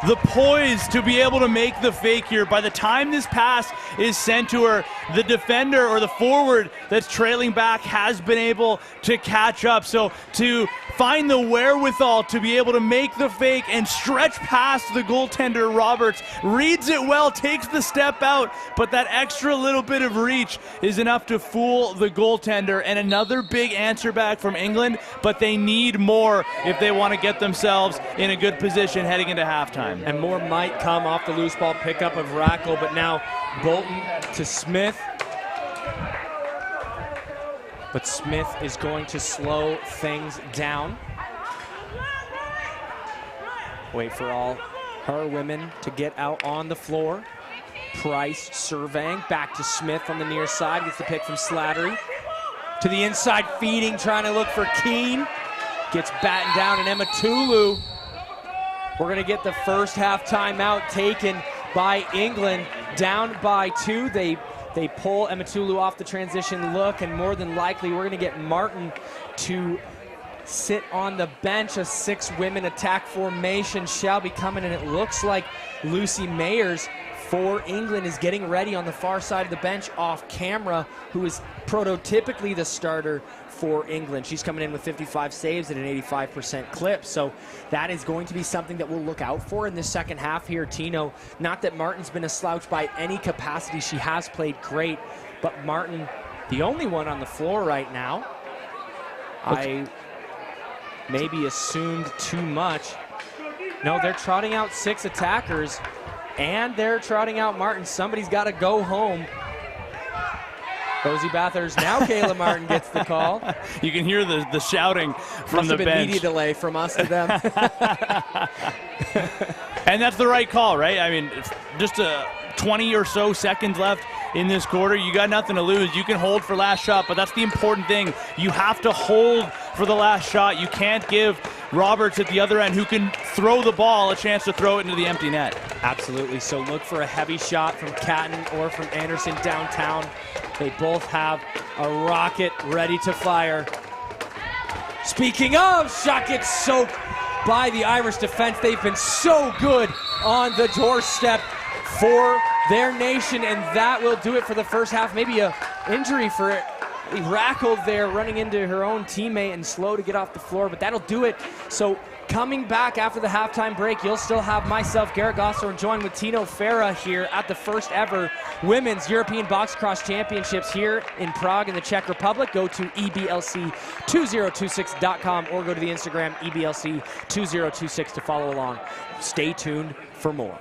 The poise to be able to make the fake here. By the time this pass is sent to her, the defender or the forward that's trailing back has been able to catch up. So to find the wherewithal to be able to make the fake and stretch past the goaltender, Roberts reads it well, takes the step out, but that extra little bit of reach is enough to fool the goaltender. And another big answer back from England, but they need more if they want to get themselves in a good position heading into halftime. And more might come off the loose ball pickup of Rackle, but now Bolton to Smith. But Smith is going to slow things down. Wait for all her women to get out on the floor. Price surveying, back to Smith on the near side, gets the pick from Slattery. To the inside, feeding, trying to look for Keene. Gets battened down, and Emma Tulu. We're gonna get the first half timeout taken by England, down by 2. They pull Emma Tulu off the transition look, and more than likely we're gonna get Martin to sit on the bench. A 6-women attack formation shall be coming, and it looks like Lucy Mayers for England is getting ready on the far side of the bench off camera, who is prototypically the starter for England. She's coming in with 55 saves at an 85% clip, so that is going to be something that we'll look out for in this second half here, Tino. Not that Martin's been a slouch by any capacity. She has played great, but Martin, the only one on the floor right now. I maybe assumed too much. No, they're trotting out 6 attackers, and they're trotting out Martin. Somebody's got to go home. Rosie Bathurst, now Kayla Martin gets the call. You can hear the shouting from the bench. Must have been media delay from us to them. And that's the right call, right? I mean, it's just 20 or so seconds left in this quarter. You got nothing to lose. You can hold for last shot, but that's the important thing. You have to hold for the last shot. You can't give Roberts at the other end, who can throw the ball, a chance to throw it into the empty net. Absolutely. So look for a heavy shot from Catton or from Anderson downtown. They both have a rocket ready to fire. Speaking of, shot gets soaked by the Irish defense. They've been so good on the doorstep for their nation, and that will do it for the first half. Maybe a injury for Rackle there, running into her own teammate and slow to get off the floor, but that'll do it. So coming back after the halftime break, you'll still have myself, Garrett Gossler, joined with Tino Farah here at the first ever Women's European Box Cross Championships here in Prague in the Czech Republic. Go to EBLC2026.com or go to the Instagram EBLC2026 to follow along. Stay tuned for more.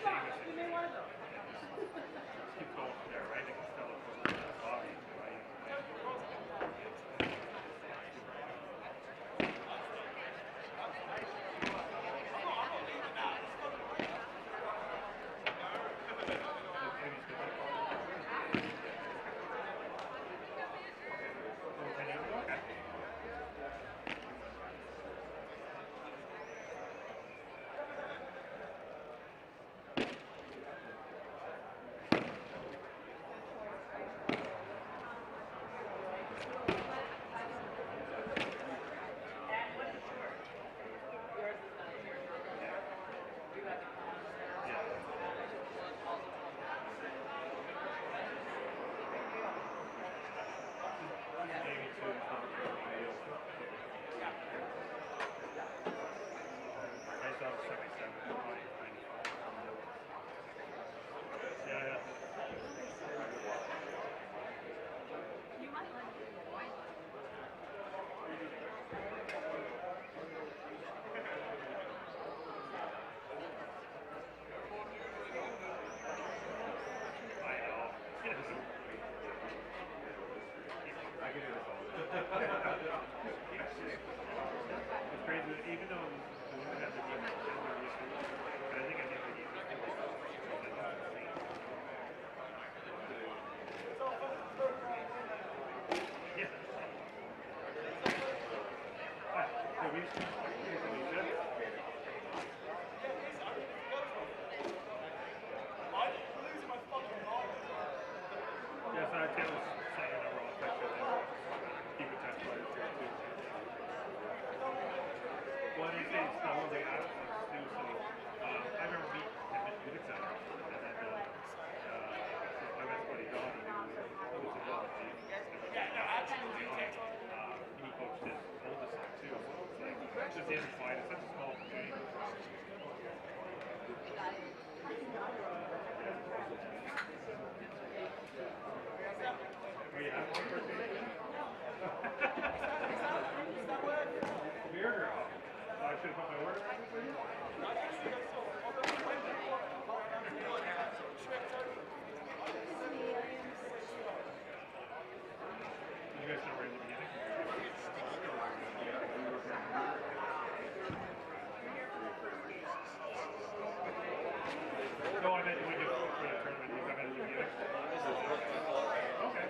Seamus and just keep going from there, right? They can still look for the body, right? It's crazy, even though the women have the game, but I think I never used it. Yeah. So yes, I Taylor's saying a raw section keep a test player too. Well, he says the whole thing I don't do, so I remember meeting him at Music Center, and then my best buddy Donnie, who was involved in he coached his oldest son too, so it's like, just his fight, it's such a small game. Oh yeah, one birthday. Beer girl. Oh, I should have put my order in for you. You guys know right in the beginning? No, I meant when you for the tournament, you come in the beginning. Okay.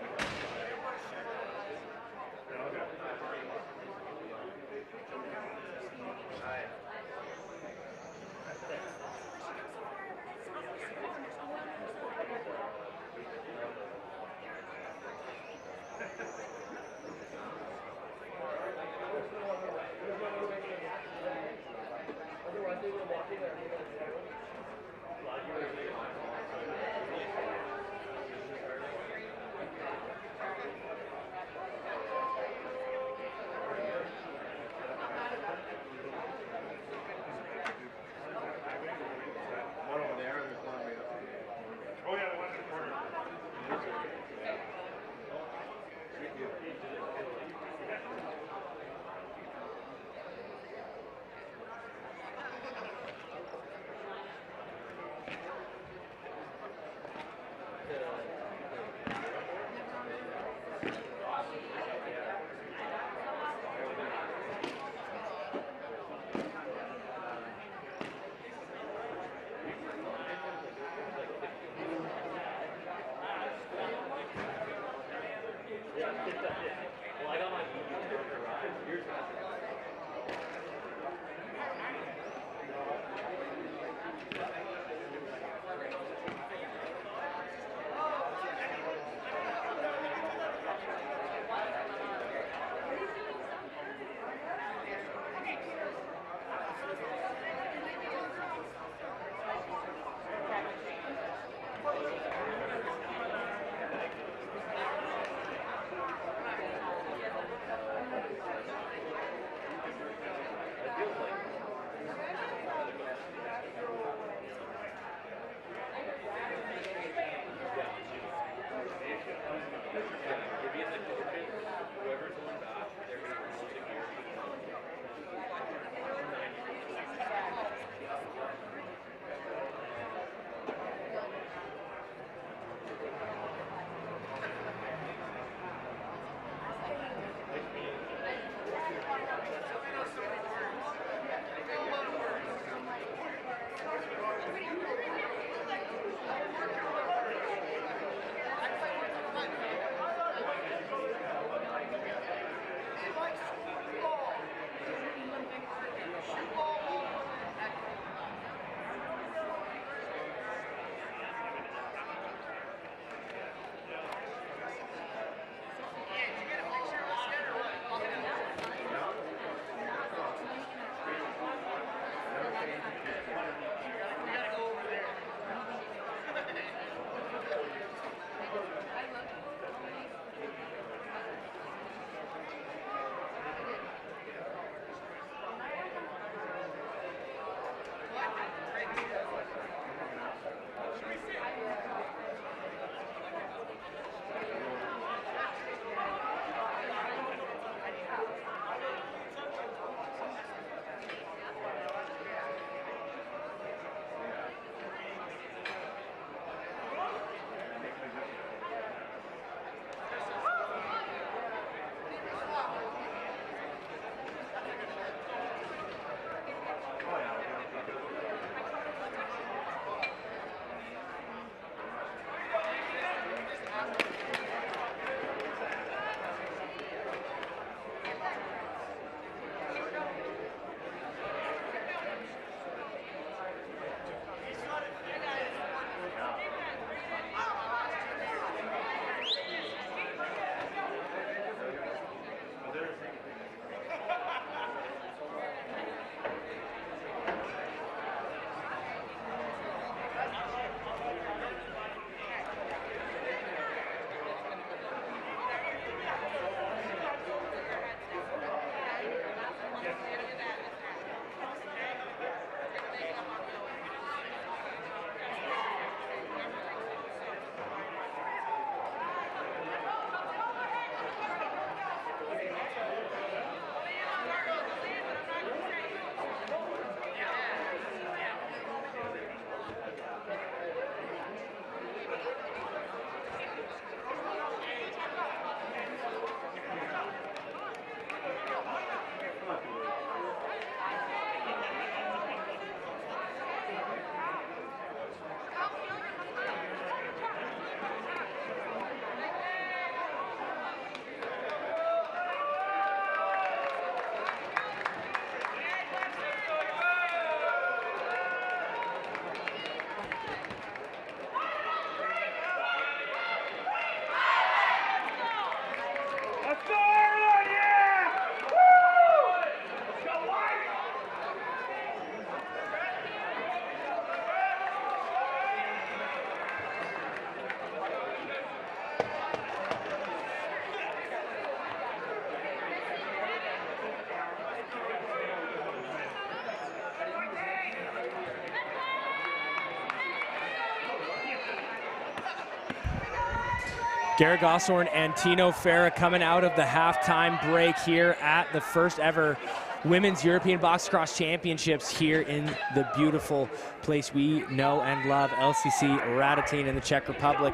Garrett Gossorn and Tino Farah coming out of the halftime break here at the first ever Women's European Box Cross Championships here in the beautiful place we know and love, LCC Radotín in the Czech Republic.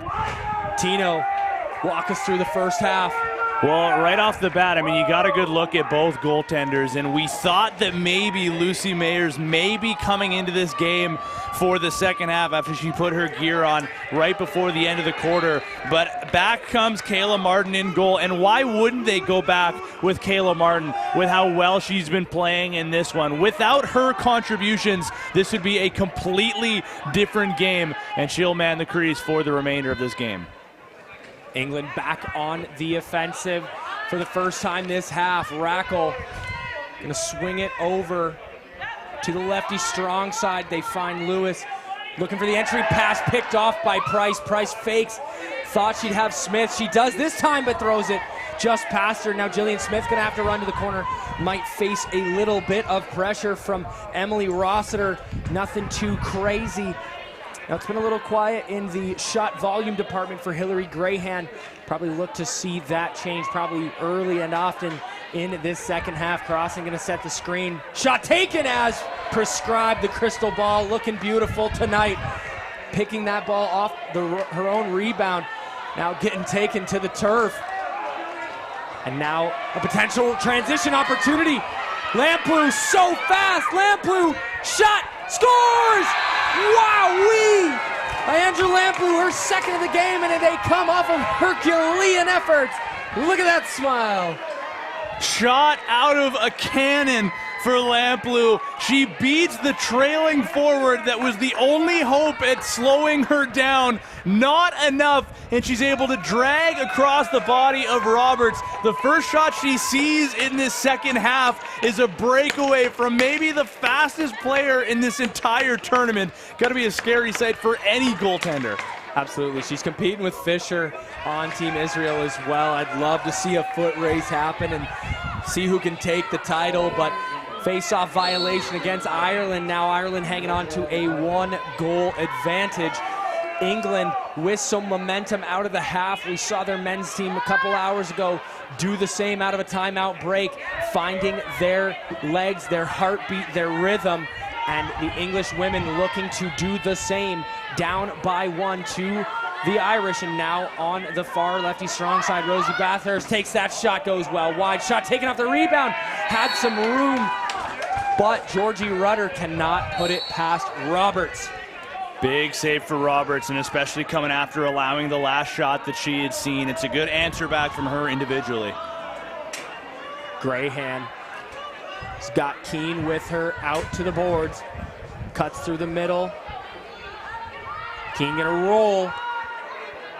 Tino, walk us through the first half. Well, right off the bat, I mean, you got a good look at both goaltenders, and we thought that maybe Lucy Mayers may be coming into this game for the second half after she put her gear on right before the end of the quarter. But back comes Kayla Martin in goal, and why wouldn't they go back with Kayla Martin with how well she's been playing in this one? Without her contributions, this would be a completely different game, and she'll man the crease for the remainder of this game. England back on the offensive for the first time this half. Rackle gonna swing it over to the lefty strong side. They find Lewis looking for the entry pass, picked off by Price. Price fakes, thought she'd have Smith. She does this time, but throws it just past her. Now Jillian Smith gonna have to run to the corner. Might face a little bit of pressure from Emily Rossiter. Nothing too crazy. Now, it's been a little quiet in the shot volume department for Hillary Grahan. Probably look to see that change probably early and often in this second half. Crossing going to set the screen. Shot taken as prescribed. The crystal ball looking beautiful tonight. Picking that ball off her own rebound. Now getting taken to the turf. And now a potential transition opportunity. Lamplugh so fast. Lamplugh shot, scores! Wowee! Andrew Lamplugh, her second of the game, and they come off of Herculean efforts. Look at that smile. Shot out of a cannon for Lamplugh. She beats the trailing forward that was the only hope at slowing her down. Not enough, and she's able to drag across the body of Roberts. The first shot she sees in this second half is a breakaway from maybe the fastest player in this entire tournament. Got to be a scary sight for any goaltender. Absolutely. She's competing with Fisher on Team Israel as well. I'd love to see a foot race happen and see who can take the title, but face-off violation against Ireland. Now Ireland hanging on to a 1-goal advantage. England with some momentum out of the half. We saw their men's team a couple hours ago do the same out of a timeout break, finding their legs, their heartbeat, their rhythm, and the English women looking to do the same, down by 1 to the Irish. And now on the far lefty strong side, Rosie Bathurst takes that shot, goes well wide. Shot taken off the rebound, had some room, but Georgie Rudder cannot put it past Roberts. Big save for Roberts, and especially coming after allowing the last shot that she had seen. It's a good answer back from her individually. Grahan has got Keane with her out to the boards. Cuts through the middle. Keane gonna roll.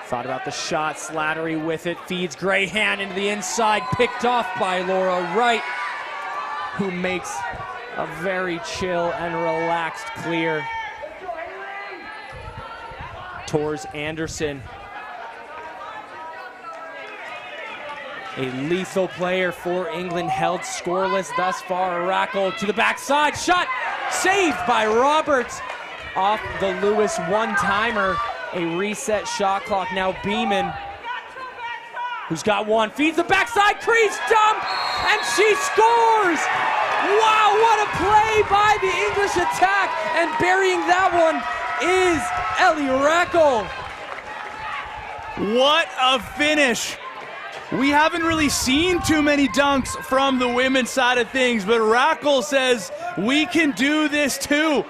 Thought about the shot, Slattery with it, feeds Grahan into the inside, picked off by Laura Wright, who makes a very chill and relaxed clear towards Anderson. A lethal player for England, held scoreless thus far. Rackle to the backside, shot saved by Roberts off the Lewis one-timer. A reset shot clock. Now Beeman, who's got one, feeds the backside, crease dump, and she scores! Wow, what a play by the English attack, and burying that one is Ellie Rackle. What a finish. We haven't really seen too many dunks from the women's side of things, but Rackle says we can do this too.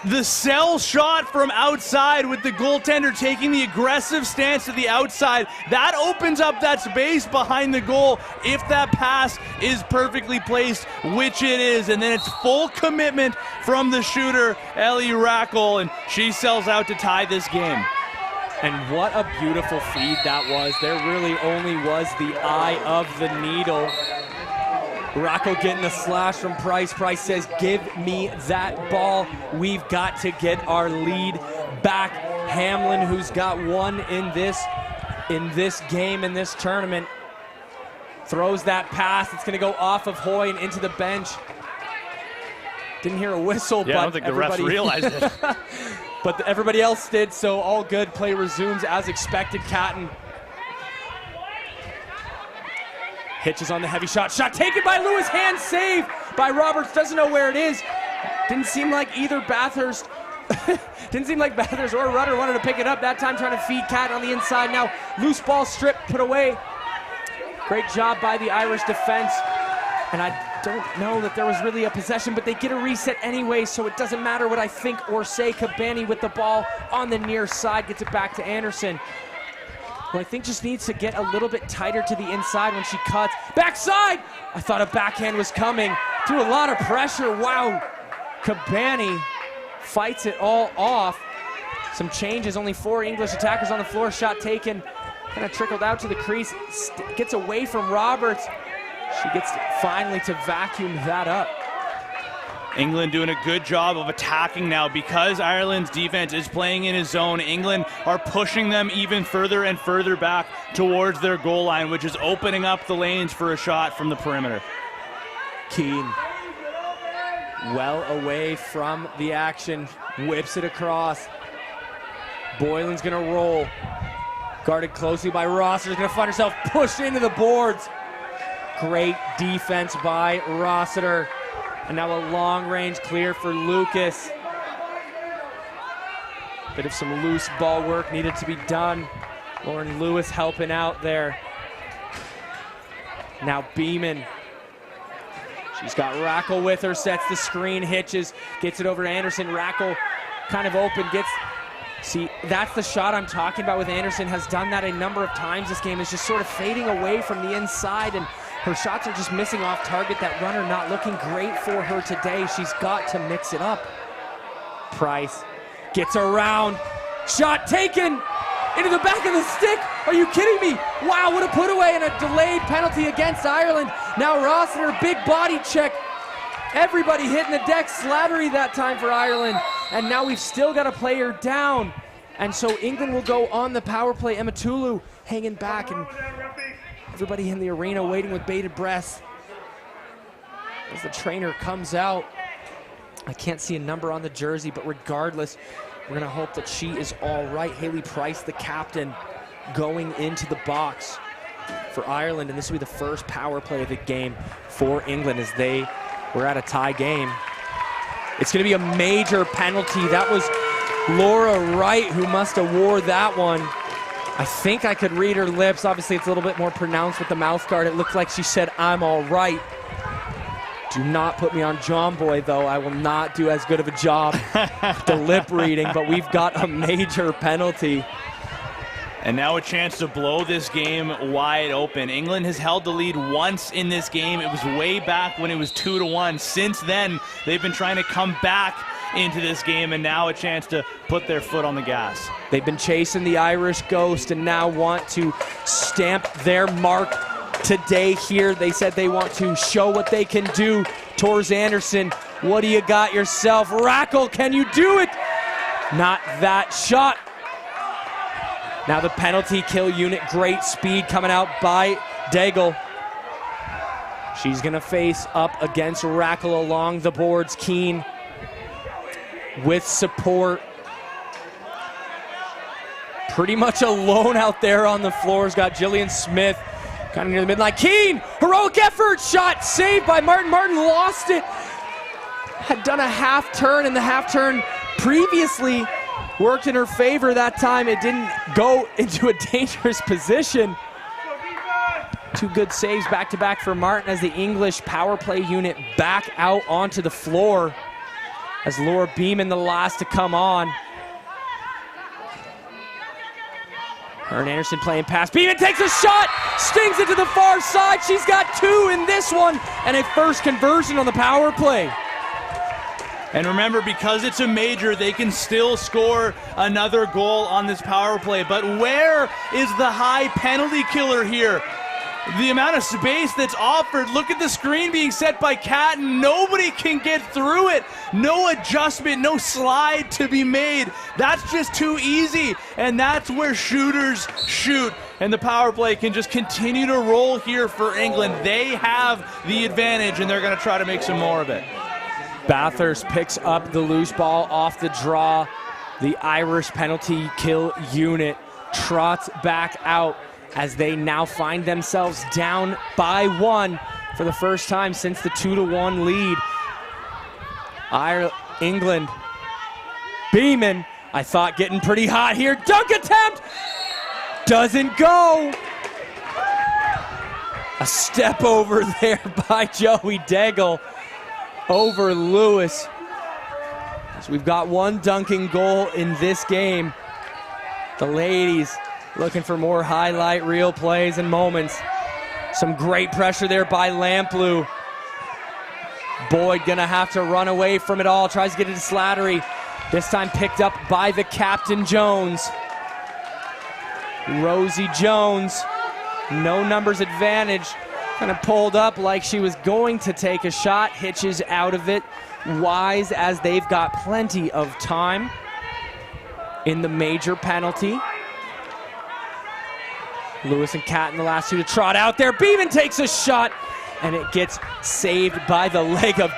The cell shot from outside with the goaltender taking the aggressive stance to the outside. That opens up that space behind the goal if that pass is perfectly placed, which it is. And then it's full commitment from the shooter, Ellie Rackle, and she sells out to tie this game. And what a beautiful feed that was. There really only was the eye of the needle. Rackle getting a slash from Price. Price says, give me that ball. We've got to get our lead back. Hamlin, who's got one in this game, in this tournament, throws that pass. It's going to go off of Hoy and into the bench. Didn't hear a whistle, but I don't think the refs realized it. But everybody else did, so all good. Play resumes as expected. Catton Hitches on the heavy shot. Shot taken by Lewis. Hand saved by Roberts. Doesn't know where it is. Didn't seem like either Bathurst or Rudder wanted to pick it up. That time trying to feed Cat on the inside. Now loose ball strip put away. Great job by the Irish defense. And I don't know that there was really a possession, but they get a reset anyway, so it doesn't matter what I think or say. Cabani with the ball on the near side, gets it back to Anderson, who I think just needs to get a little bit tighter to the inside when she cuts. Backside! I thought a backhand was coming. Threw a lot of pressure. Wow. Cabani fights it all off. Some changes, only 4 English attackers on the floor. Shot taken, kind of trickled out to the crease. Gets away from Roberts. She gets finally to vacuum that up. England doing a good job of attacking now because Ireland's defense is playing in his zone. England are pushing them even further and further back towards their goal line, which is opening up the lanes for a shot from the perimeter. Keane, well away from the action, whips it across. Boylan's gonna roll. Guarded closely by Rossiter's gonna find herself pushed into the boards. Great defense by Rossiter. And now a long range clear for Lucas. Bit of some loose ball work needed to be done. Lauren Lewis helping out there. Now Beeman. She's got Rackle with her, sets the screen, Hitches, gets it over to Anderson. Rackle kind of open, see, that's the shot I'm talking about with Anderson. Has done that a number of times this game, is just sort of fading away from the inside, and her shots are just missing off target. That runner not looking great for her today. She's got to mix it up. Price gets around. Shot taken into the back of the stick. Are you kidding me? Wow, what a put away and a delayed penalty against Ireland. Now Rossiter, big body check. Everybody hitting the deck. Slattery that time for Ireland. And now we've still got a player down. And so England will go on the power play. Emma Tulu hanging back, and everybody in the arena waiting with bated breath as the trainer comes out. I can't see a number on the jersey, but regardless, we're gonna hope that she is all right. Haley Price, the captain, going into the box for Ireland, and this will be the first power play of the game for England as they were at a tie game. It's gonna be a major penalty. That was Laura Wright who must have wore that one. I think I could read her lips. Obviously, it's a little bit more pronounced with the mouth guard. It looked like she said, "I'm all right." Do not put me on John Boy, though. I will not do as good of a job with the lip reading, but we've got a major penalty. And now a chance to blow this game wide open. England has held the lead once in this game. It was way back when it was 2-1. Since then, they've been trying to come back into this game, and now a chance to put their foot on the gas. They've been chasing the Irish ghost and now want to stamp their mark today here. They said they want to show what they can do. Tors Anderson, what do you got yourself? Rackle, can you do it? Not that shot. Now the penalty kill unit, great speed coming out by Daigle. She's gonna face up against Rackle along the boards. Keane with support. Pretty much alone out there on the floor. Has got Jillian Smith kind of near the midline. Keane, heroic effort, shot saved by Martin. Martin lost it. Had done a half turn, and the half turn previously worked in her favor. That time it didn't go into a dangerous position. 2 good saves back to back for Martin as the English power play unit back out onto the floor. As Laura Beeman, the last to come on. Erin Anderson playing pass. Beeman takes a shot, stings it to the far side. She's got 2 in this one, and a first conversion on the power play. And remember, because it's a major, they can still score another goal on this power play. But where is the high penalty killer here? The amount of space that's offered. Look at the screen being set by Catton. Nobody can get through it. No adjustment, no slide to be made. That's just too easy. And that's where shooters shoot. And the power play can just continue to roll here for England. They have the advantage, and they're going to try to make some more of it. Bathurst picks up the loose ball off the draw. The Irish penalty kill unit trots back out. as they now find themselves down by 1 for the first time since the 2-1 lead. England, Beeman, I thought getting pretty hot here. Dunk attempt! Doesn't go. A step over there by Joey Daigle over Lewis. So we've got one dunking goal in this game. The ladies looking for more highlight reel plays and moments. Some great pressure there by Lamplugh. Boyd gonna have to run away from it all. Tries to get it to Slattery. This time picked up by the captain, Jones. Rosie Jones, no numbers advantage. Kind of pulled up like she was going to take a shot. Hitches out of it. Wise, as they've got plenty of time in the major penalty. Lewis and Catton, the last two to trot out there. Beeman takes a shot, and it gets saved by the leg of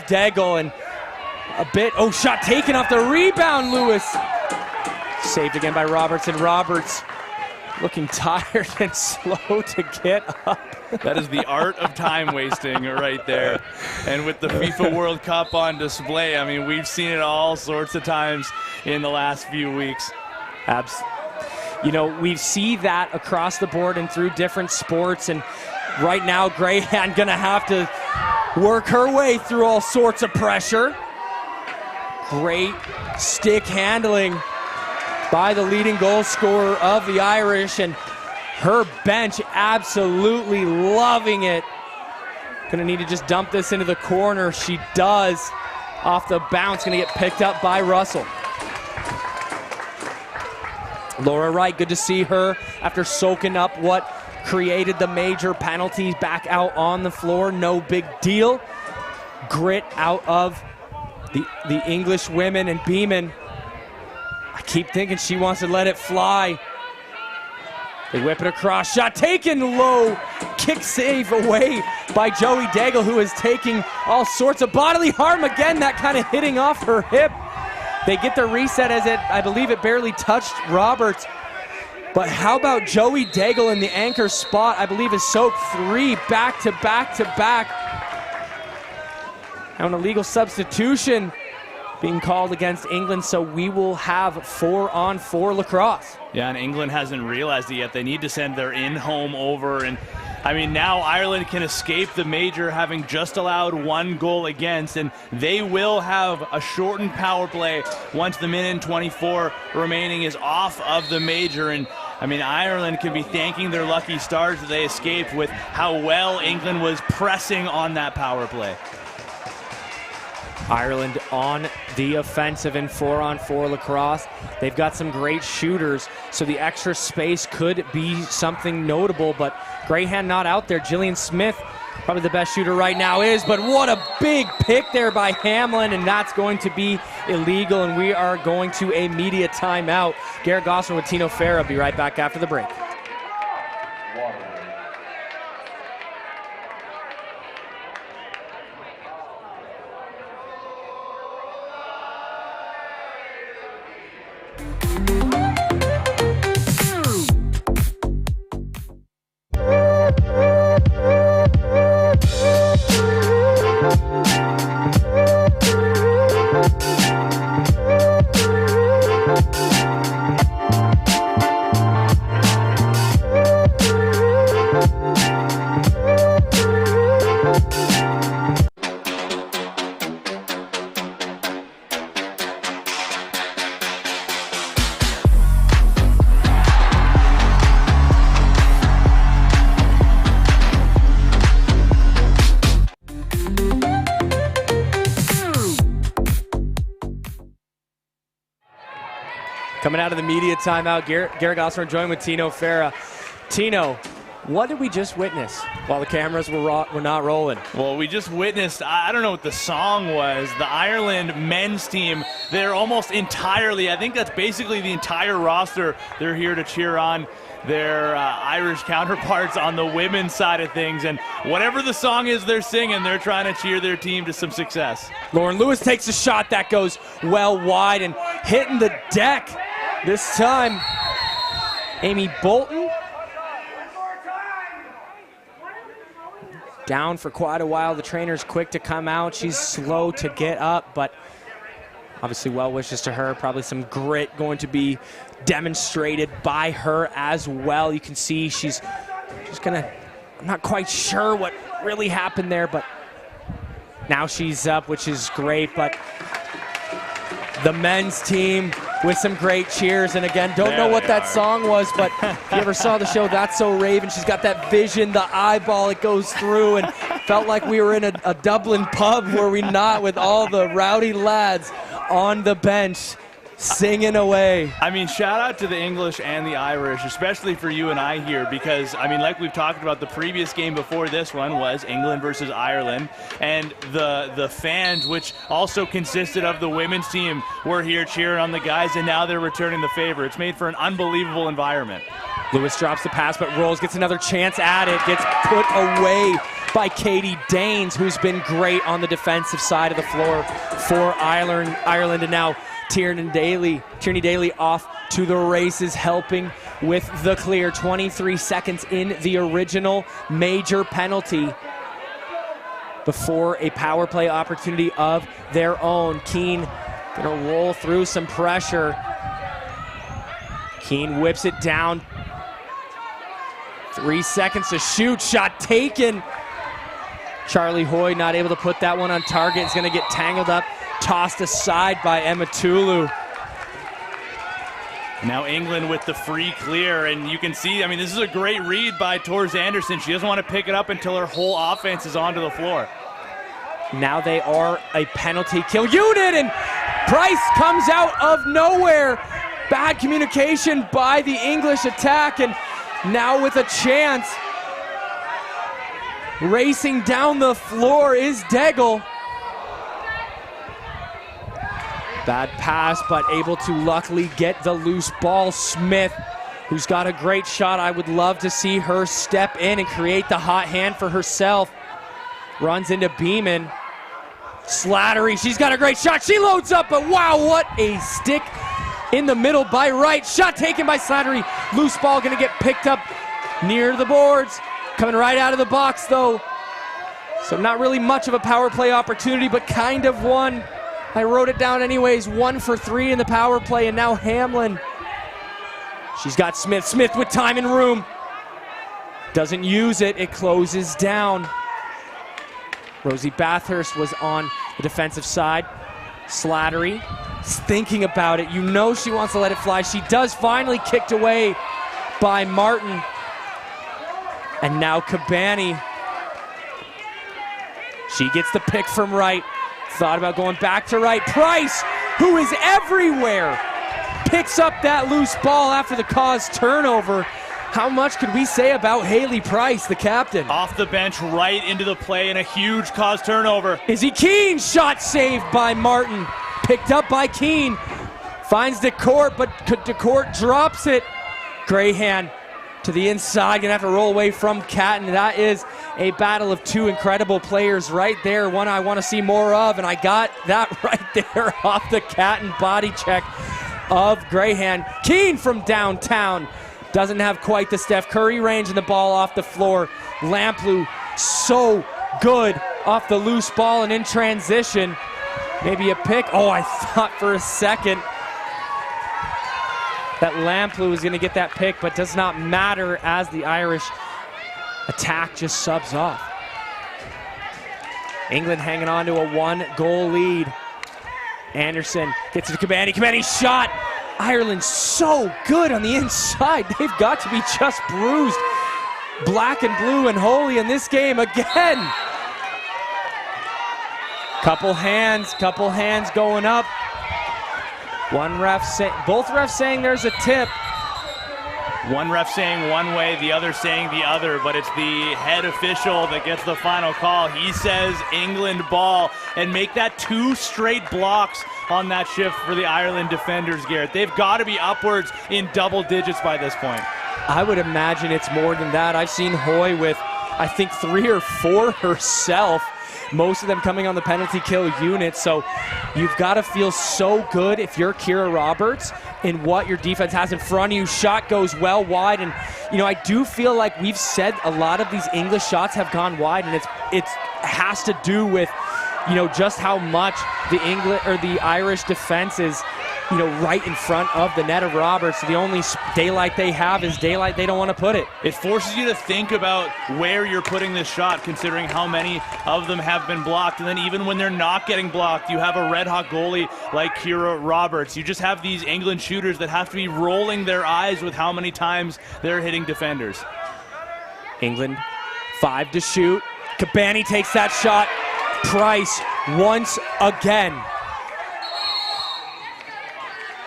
Daigle. And a bit, shot taken off the rebound, Lewis. Saved again by Robertson. Roberts looking tired and slow to get up. That is the art of time wasting right there. And with the FIFA World Cup on display, I mean, we've seen it all sorts of times in the last few weeks. You know, we see that across the board and through different sports. And right now, Greyhound gonna have to work her way through all sorts of pressure. Great stick handling by the leading goal scorer of the Irish, and her bench absolutely loving it. Gonna need to just dump this into the corner. She does. Off the bounce, gonna get picked up by Russell. Laura Wright, good to see her after soaking up what created the major penalties, back out on the floor. No big deal. Grit out of the English women, and Beeman, I keep thinking she wants to let it fly. They whip it across, shot taken low, kick save away by Joey Daigle, who is taking all sorts of bodily harm again, that kind of hitting off her hip. They get the reset as I believe it barely touched Roberts. But how about Joey Daigle in the anchor spot? I believe is soaked 3 back to back to back. Now an illegal substitution being called against England, so we will have 4-on-4 lacrosse. Yeah, and England hasn't realized it yet. They need to send their in-home over. And I mean, now Ireland can escape the major, having just allowed 1 goal against, and they will have a shortened power play once the minute and 24 remaining is off of the major. And I mean, Ireland can be thanking their lucky stars that they escaped with how well England was pressing on that power play. Ireland on the offensive in 4-on-4 lacrosse. They've got some great shooters, so the extra space could be something notable, but Greyhound not out there. Jillian Smith, probably the best shooter right now is, but what a big pick there by Hamlin, and that's going to be illegal, and we are going to a media timeout. Garrett Gosselin with Tino Farah. Be right back after the break. Coming out of the media timeout, Garrett Gosselin joined with Tino Farah. Tino, what did we just witness while the cameras were not rolling? Well, we just witnessed, I don't know what the song was, the Ireland men's team, they're almost entirely, I think that's basically the entire roster, they're here to cheer on their Irish counterparts on the women's side of things, and whatever the song is they're singing, they're trying to cheer their team to some success. Lauren Lewis takes a shot that goes well wide and hitting the deck. This time, Amy Bolton down for quite a while. The trainer's quick to come out. She's slow to get up, but obviously well wishes to her. Probably some grit going to be demonstrated by her as well. You can see she's gonna, I'm not quite sure what really happened there, but now she's up, which is great. But the men's team with some great cheers, and again, don't know what that song was, but if you ever saw the show That's So Raven, she's got that vision, the eyeball, it goes through, and felt like we were in a Dublin pub, were we not, with all the rowdy lads on the bench singing away. I mean, shout out to the English and the Irish, especially for you and I here, because, I mean, like we've talked about, the previous game before this one was England versus Ireland, and the fans, which also consisted of the women's team, were here cheering on the guys, and now they're returning the favor. It's made for an unbelievable environment. Lewis drops the pass, but rolls, gets another chance at it, gets put away by Katie Danes, who's been great on the defensive side of the floor for Ireland, and now Tierney Daly off to the races, helping with the clear. 23 seconds in the original major penalty before a power play opportunity of their own. Keane gonna roll through some pressure. Keane whips it down. 3 seconds to shoot, shot taken. Charlie Hoy not able to put that one on target. It's gonna get tangled up, tossed aside by Emma Tulu. Now England with the free clear, and you can see, I mean, this is a great read by Tors Anderson. She doesn't want to pick it up until her whole offense is onto the floor. Now they are a penalty kill unit, and Price comes out of nowhere. Bad communication by the English attack, and now with a chance, racing down the floor is Daigle. Bad pass, but able to luckily get the loose ball. Smith, who's got a great shot. I would love to see her step in and create the hot hand for herself. Runs into Beeman. Slattery, she's got a great shot. She loads up, but wow, what a stick in the middle by Wright. Shot taken by Slattery. Loose ball gonna get picked up near the boards. Coming right out of the box though. So not really much of a power play opportunity, but kind of one. I wrote it down anyways. 1 for 3 in the power play, and now Hamlin. She's got Smith. Smith with time and room. Doesn't use it. It closes down. Rosie Bathurst was on the defensive side. Slattery is thinking about it. You know she wants to let it fly. She does, finally kicked away by Martin. And now Cabani. She gets the pick from Wright. Thought about going back to Wright. Price, who is everywhere, picks up that loose ball after the caused turnover. How much could we say about Haley Price, the captain? Off the bench, right into the play, and a huge caused turnover. Izzy Keane, shot saved by Martin. Picked up by Keane. Finds DeCourt, but DeCourt drops it. Grayhan to the inside, gonna have to roll away from Catton. That is a battle of two incredible players right there. One I want to see more of, and I got that right there off the Catton body check of Grayhan. Keane from downtown doesn't have quite the Steph Curry range, and the ball off the floor. Lamplugh so good off the loose ball and in transition. Maybe a pick. Oh, I thought for a second that Lamplugh was going to get that pick, but does not matter as the Irish attack just subs off. England hanging on to a 1-goal lead. Anderson gets it to Cabani. Cabani's shot. Ireland so good on the inside. They've got to be just bruised. Black and blue and holy in this game again. Couple hands going up. Both refs saying there's a tip. One ref saying one way, the other saying the other, but it's the head official that gets the final call. He says England ball, and make that 2 straight blocks on that shift for the Ireland defenders, Garrett. They've got to be upwards in double digits by this point. I would imagine it's more than that. I've seen Hoy with I think 3 or 4 herself, most of them coming on the penalty kill unit. So you've got to feel so good if you're Kira Roberts in what your defense has in front of you. Shot goes well wide, and I do feel like we've said a lot of these English shots have gone wide, and it has to do with just how much the Irish defense is right in front of the net of Roberts. The only daylight they have is daylight they don't want to put it. It forces you to think about where you're putting this shot, considering how many of them have been blocked. And then even when they're not getting blocked, you have a red-hot goalie like Kira Roberts. You just have these England shooters that have to be rolling their eyes with how many times they're hitting defenders. England, 5 to shoot. Cabani takes that shot. Price once again.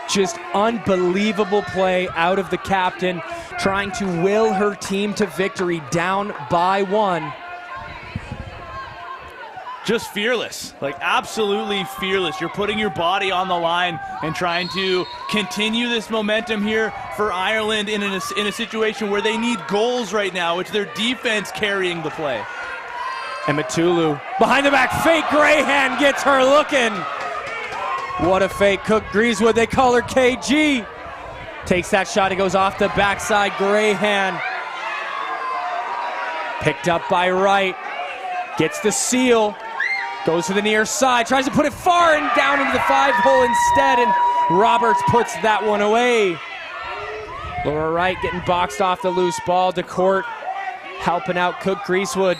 Just unbelievable play out of the captain, trying to will her team to victory, down by 1. Just fearless, like absolutely fearless. You're putting your body on the line and trying to continue this momentum here for Ireland in a situation where they need goals right now. It's their defense carrying the play. And Matulu, behind the back fake, Graham gets her looking. What a fake. Cook Greasewood, they call her KG. Takes that shot, it goes off the backside. Graham picked up by Wright. Gets the seal. Goes to the near side, tries to put it far and down into the 5-hole instead, and Roberts puts that one away. Laura Wright getting boxed off the loose ball. DeCourt helping out Cook Greasewood.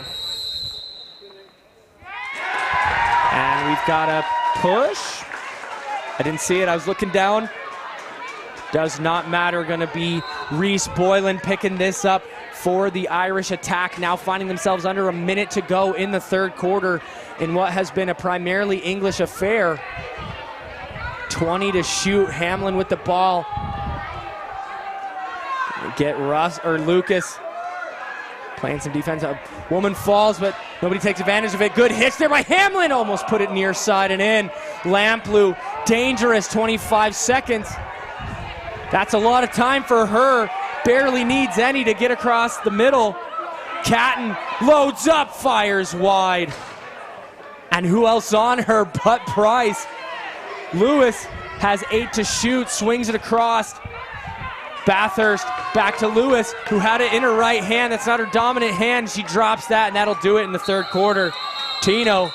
And we've got a push. I didn't see it, I was looking down. Does not matter, gonna be Reese Boylan picking this up for the Irish attack, now finding themselves under a minute to go in the third quarter in what has been a primarily English affair. 20 to shoot, Hamlin with the ball. Get Lucas playing some defense. A woman falls, but nobody takes advantage of it. Good hits there by Hamlin, almost put it near side and in. Lamplugh, dangerous, 25 seconds. That's a lot of time for her. Barely needs any to get across the middle. Catton loads up, fires wide. And who else on her but Price? Lewis has 8 to shoot, swings it across. Bathurst back to Lewis, who had it in her right hand. That's not her dominant hand. She drops that, and that'll do it in the third quarter. Tino,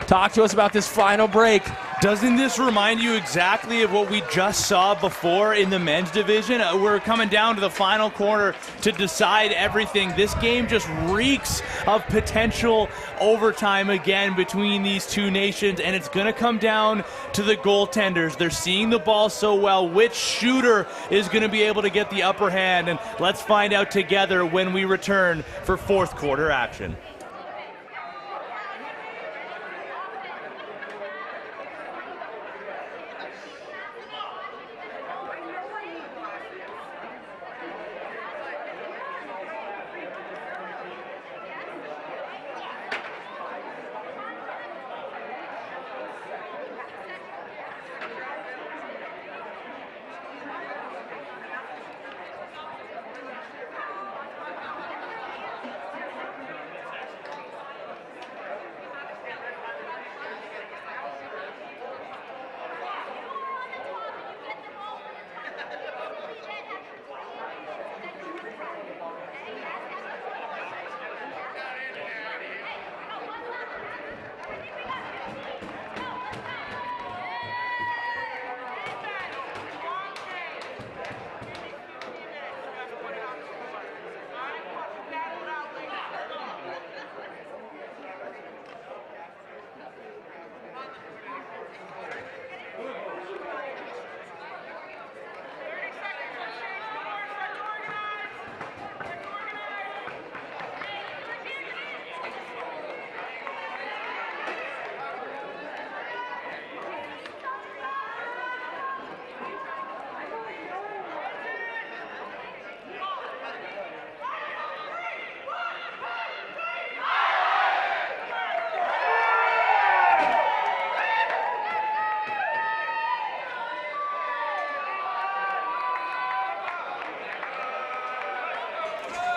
talk to us about this final break. Doesn't this remind you exactly of what we just saw before in the men's division? We're coming down to the final quarter to decide everything. This game just reeks of potential overtime again between these two nations, and it's going to come down to the goaltenders. They're seeing the ball so well. Which shooter is going to be able to get the upper hand? And let's find out together when we return for fourth quarter action.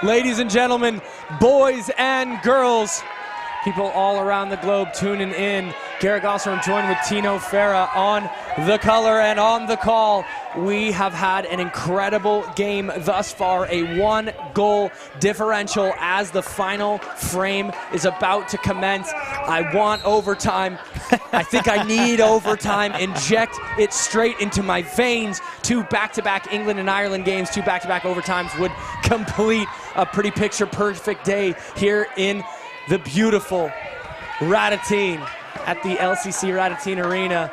Ladies and gentlemen, boys and girls, people all around the globe tuning in. Garrett Gosselin joined with Tino Farah on the color and on the call. We have had an incredible game thus far, a 1-goal differential as the final frame is about to commence. I want overtime. I think I need overtime. Inject it straight into my veins. 2 back-to-back England and Ireland games, 2 back-to-back overtimes would complete a pretty picture-perfect day here in the beautiful Radotín at the LCC Radotín Arena.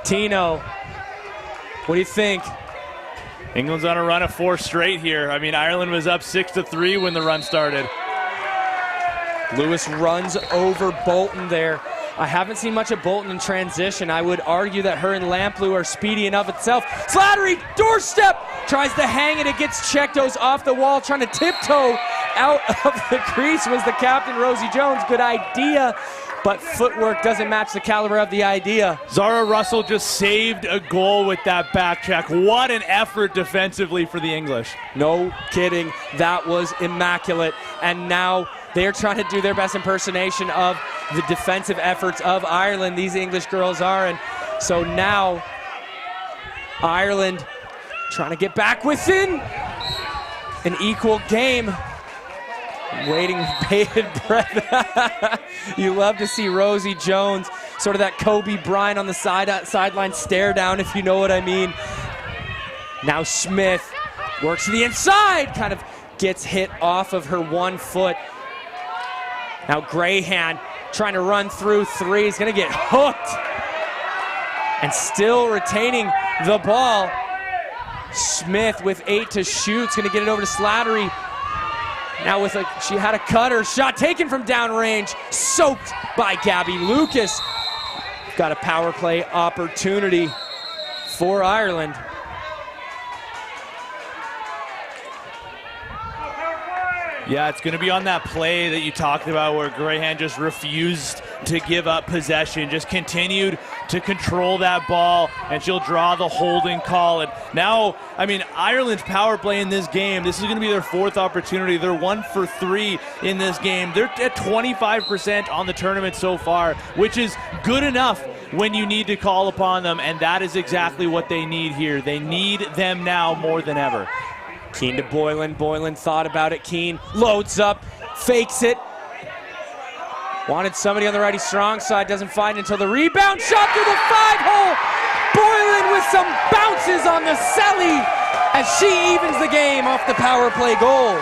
Tino, what do you think? England's on a run of 4 straight here. I mean, Ireland was up 6-3 when the run started. Lewis runs over Bolton there. I haven't seen much of Bolton in transition. I would argue that her and Lamplugh are speedy enough itself. Slattery, doorstep, tries to hang it. It gets checked, goes off the wall, trying to tiptoe out of the crease was the captain, Rosie Jones. Good idea, but footwork doesn't match the caliber of the idea. Zara Russell just saved a goal with that back check. What an effort defensively for the English. No kidding, that was immaculate. And now they're trying to do their best impersonation of the defensive efforts of Ireland. These English girls are, and so now Ireland trying to get back within an equal game. Waiting bated breath. You love to see Rosie Jones, sort of that Kobe Bryant on the sideline stare down, if you know what I mean. Now Smith works to the inside, kind of gets hit off of her 1 foot. Now Grayhan trying to run through 3, is gonna get hooked. And still retaining the ball. Smith with 8 to shoot, is gonna get it over to Slattery. Now she had a cutter, shot taken from downrange, soaked by Gabby Lucas. Got a power play opportunity for Ireland. Yeah, it's going to be on that play that you talked about where Grayhan just refused to give up possession, just continued to control that ball, and she'll draw the holding call. And now, I mean, Ireland's power play in this game, this is going to be their 4th opportunity. They're 1 for 3 in this game. They're at 25% on the tournament so far, which is good enough when you need to call upon them, and that is exactly what they need here. They need them now more than ever. Keane to Boylan. Boylan thought about it. Keane loads up, fakes it. Wanted somebody on the righty strong side, doesn't find it until the rebound shot through the 5-hole. Boylan with some bounces on the celly as she evens the game off the power play goal.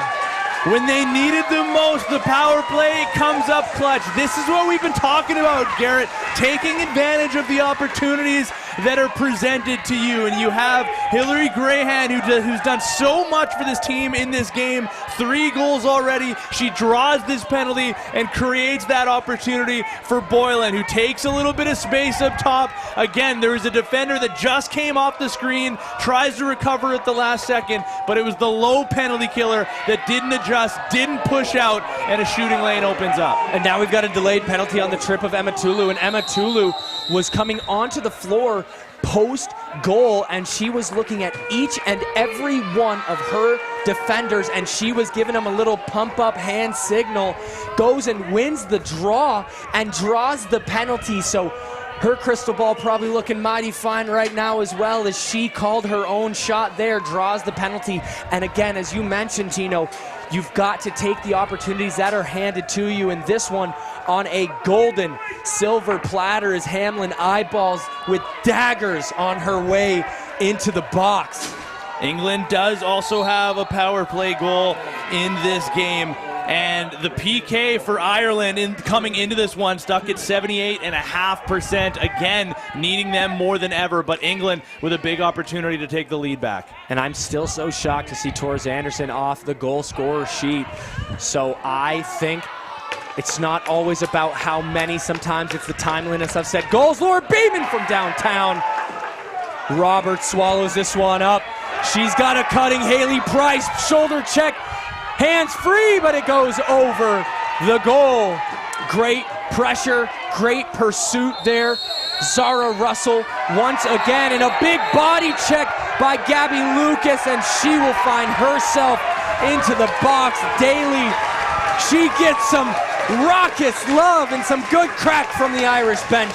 When they needed them most, the power play comes up clutch. This is what we've been talking about, Garrett. Taking advantage of the opportunities that are presented to you. And you have Hillary Grayhan, who's done so much for this team in this game. 3 goals already. She draws this penalty and creates that opportunity for Boylan, who takes a little bit of space up top. Again, there was a defender that just came off the screen, tries to recover at the last second, but it was the low penalty killer that didn't adjust, didn't push out, and a shooting lane opens up. And now we've got a delayed penalty on the trip of Emma Tulu, and Emma Tulu was coming onto the floor post goal, and she was looking at each and every one of her defenders, and she was giving them a little pump up hand signal, goes and wins the draw and draws the penalty. So her crystal ball probably looking mighty fine right now as well, as she called her own shot there, draws the penalty. And again, as you mentioned, Tino, you've got to take the opportunities that are handed to you, in this one on a golden silver platter as Hamlin eyeballs with daggers on her way into the box. England does also have a power play goal in this game, and the PK for Ireland coming into this one stuck at 78.5%, again needing them more than ever, but England with a big opportunity to take the lead back. And I'm still so shocked to see Torres Anderson off the goal scorer sheet. So I think it's not always about how many, sometimes it's the timeliness of set goals. Laura Beeman from downtown. Roberts swallows this one up. She's got a cutting Haley Price, shoulder check, hands free, but it goes over the goal. Great pressure, great pursuit there. Zara Russell once again, and a big body check by Gabby Lucas, and she will find herself into the box. Daly, she gets some raucous love and some good crack from the Irish bench.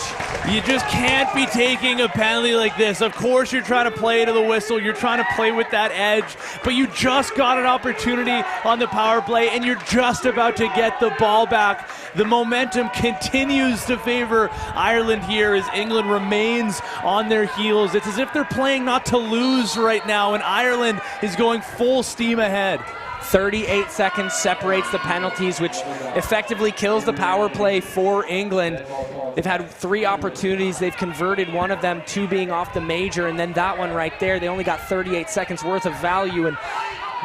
You just can't be taking a penalty like this. Of course you're trying to play to the whistle, you're trying to play with that edge, but you just got an opportunity on the power play and you're just about to get the ball back. The momentum continues to favor Ireland here as England remains on their heels. It's as if they're playing not to lose right now, and Ireland is going full steam ahead. 38 seconds separates the penalties, which effectively kills the power play for England. They've had 3 opportunities. They've converted one of them, 2 being off the major, and then that one right there. They only got 38 seconds worth of value, and